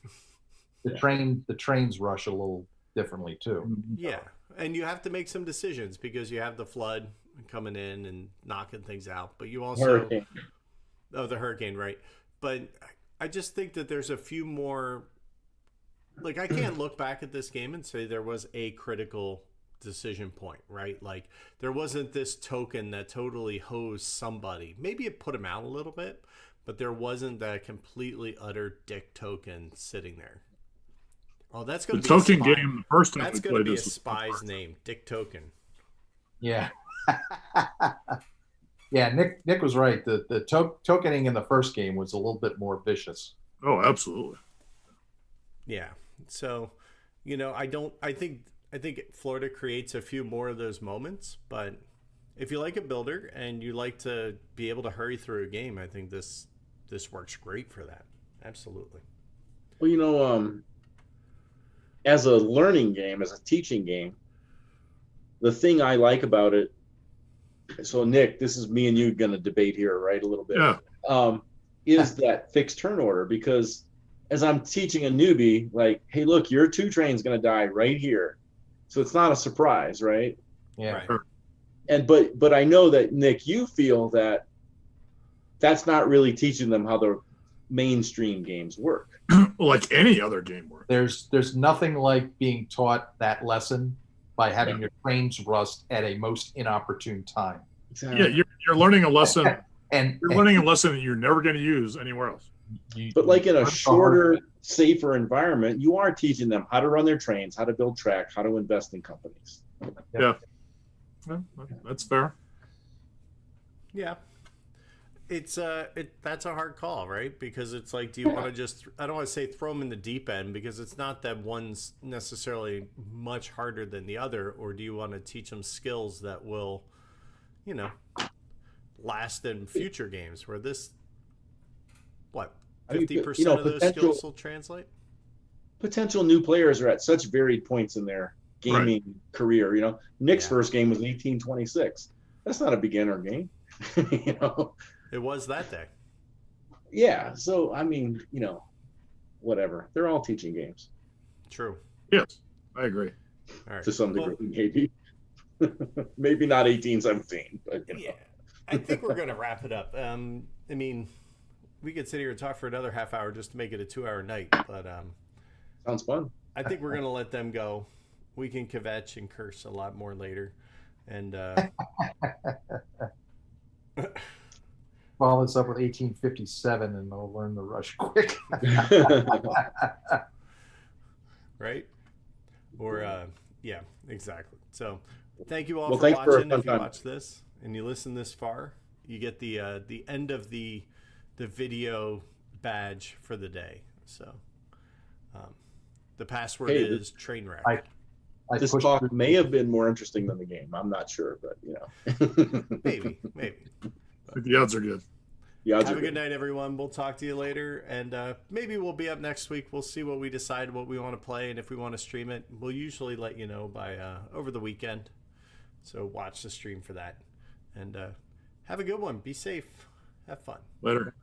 The trains rush a little differently too. Yeah, and you have to make some decisions because you have the flood coming in and knocking things out, but you also Hurricane. the hurricane, right? But I just think that there's a few more. Like I can't look back at this game and say there was a critical decision point, right? Like there wasn't this token that totally hosed somebody. Maybe it put him out a little bit, but there wasn't that completely utter dick token sitting there. Oh, that's going to be token a spy. game. The first time that's we going to played be a this was spy's name, Dick Token. Yeah. Yeah, Nick was right. The tokening in the first game was a little bit more vicious. Oh, absolutely. Yeah. So, I think Florida creates a few more of those moments, but if you like a builder and you like to be able to hurry through a game, I think this works great for that. Absolutely. Well, as a learning game, as a teaching game, the thing I like about it, so Nick, this is me and you going to debate here, right? A little bit. Yeah. Is that fixed turn order? Because as I'm teaching a newbie, like, hey, look, your 2 train's going to die right here. So it's not a surprise, right? Yeah. Right. And but I know that, Nick, you feel that that's not really teaching them how the mainstream games work. Like any other game work. There's nothing like being taught that lesson by having your trains rust at a most inopportune time. Exactly. Yeah, you're learning a lesson. And You're learning a lesson that you're never going to use anywhere else. But like in a shorter, safer environment, you are teaching them how to run their trains, how to build track, how to invest in companies. Yeah, that's fair. Yeah. It's that's a hard call, right? Because it's like, do you want to just, I don't want to say throw them in the deep end because it's not that one's necessarily much harder than the other, or do you want to teach them skills that will, last in future games where this, 50% of those skills will translate? Potential new players are at such varied points in their gaming career. Nick's first game was 1826. That's not a beginner game. It was that day. Yeah. So, whatever. They're all teaching games. True. Yes, I agree. All right. To some degree, maybe. Maybe not 1817, but Yeah. I think we're going to wrap it up. We could sit here and talk for another half hour just to make it a 2-hour night, but sounds fun. I think we're going to let them go. We can kvetch and curse a lot more later. And follow this up with 1857 and they'll learn the rush quick. Right? Or, yeah, exactly. So thank you all Well, for thanks for a watching. fun If you time. watch this and you listen this far, you get the end of the video badge for the day. So the password Hey, is train wreck. This talk may have been more interesting than the game. I'm not sure, but Maybe. I think the odds are good. The odds Have are a good night, everyone. We'll talk to you later, and maybe we'll be up next week. We'll see what we decide, what we want to play, and if we want to stream it. We'll usually let you know by over the weekend, so watch the stream for that. And have a good one. Be safe. Have fun. Later.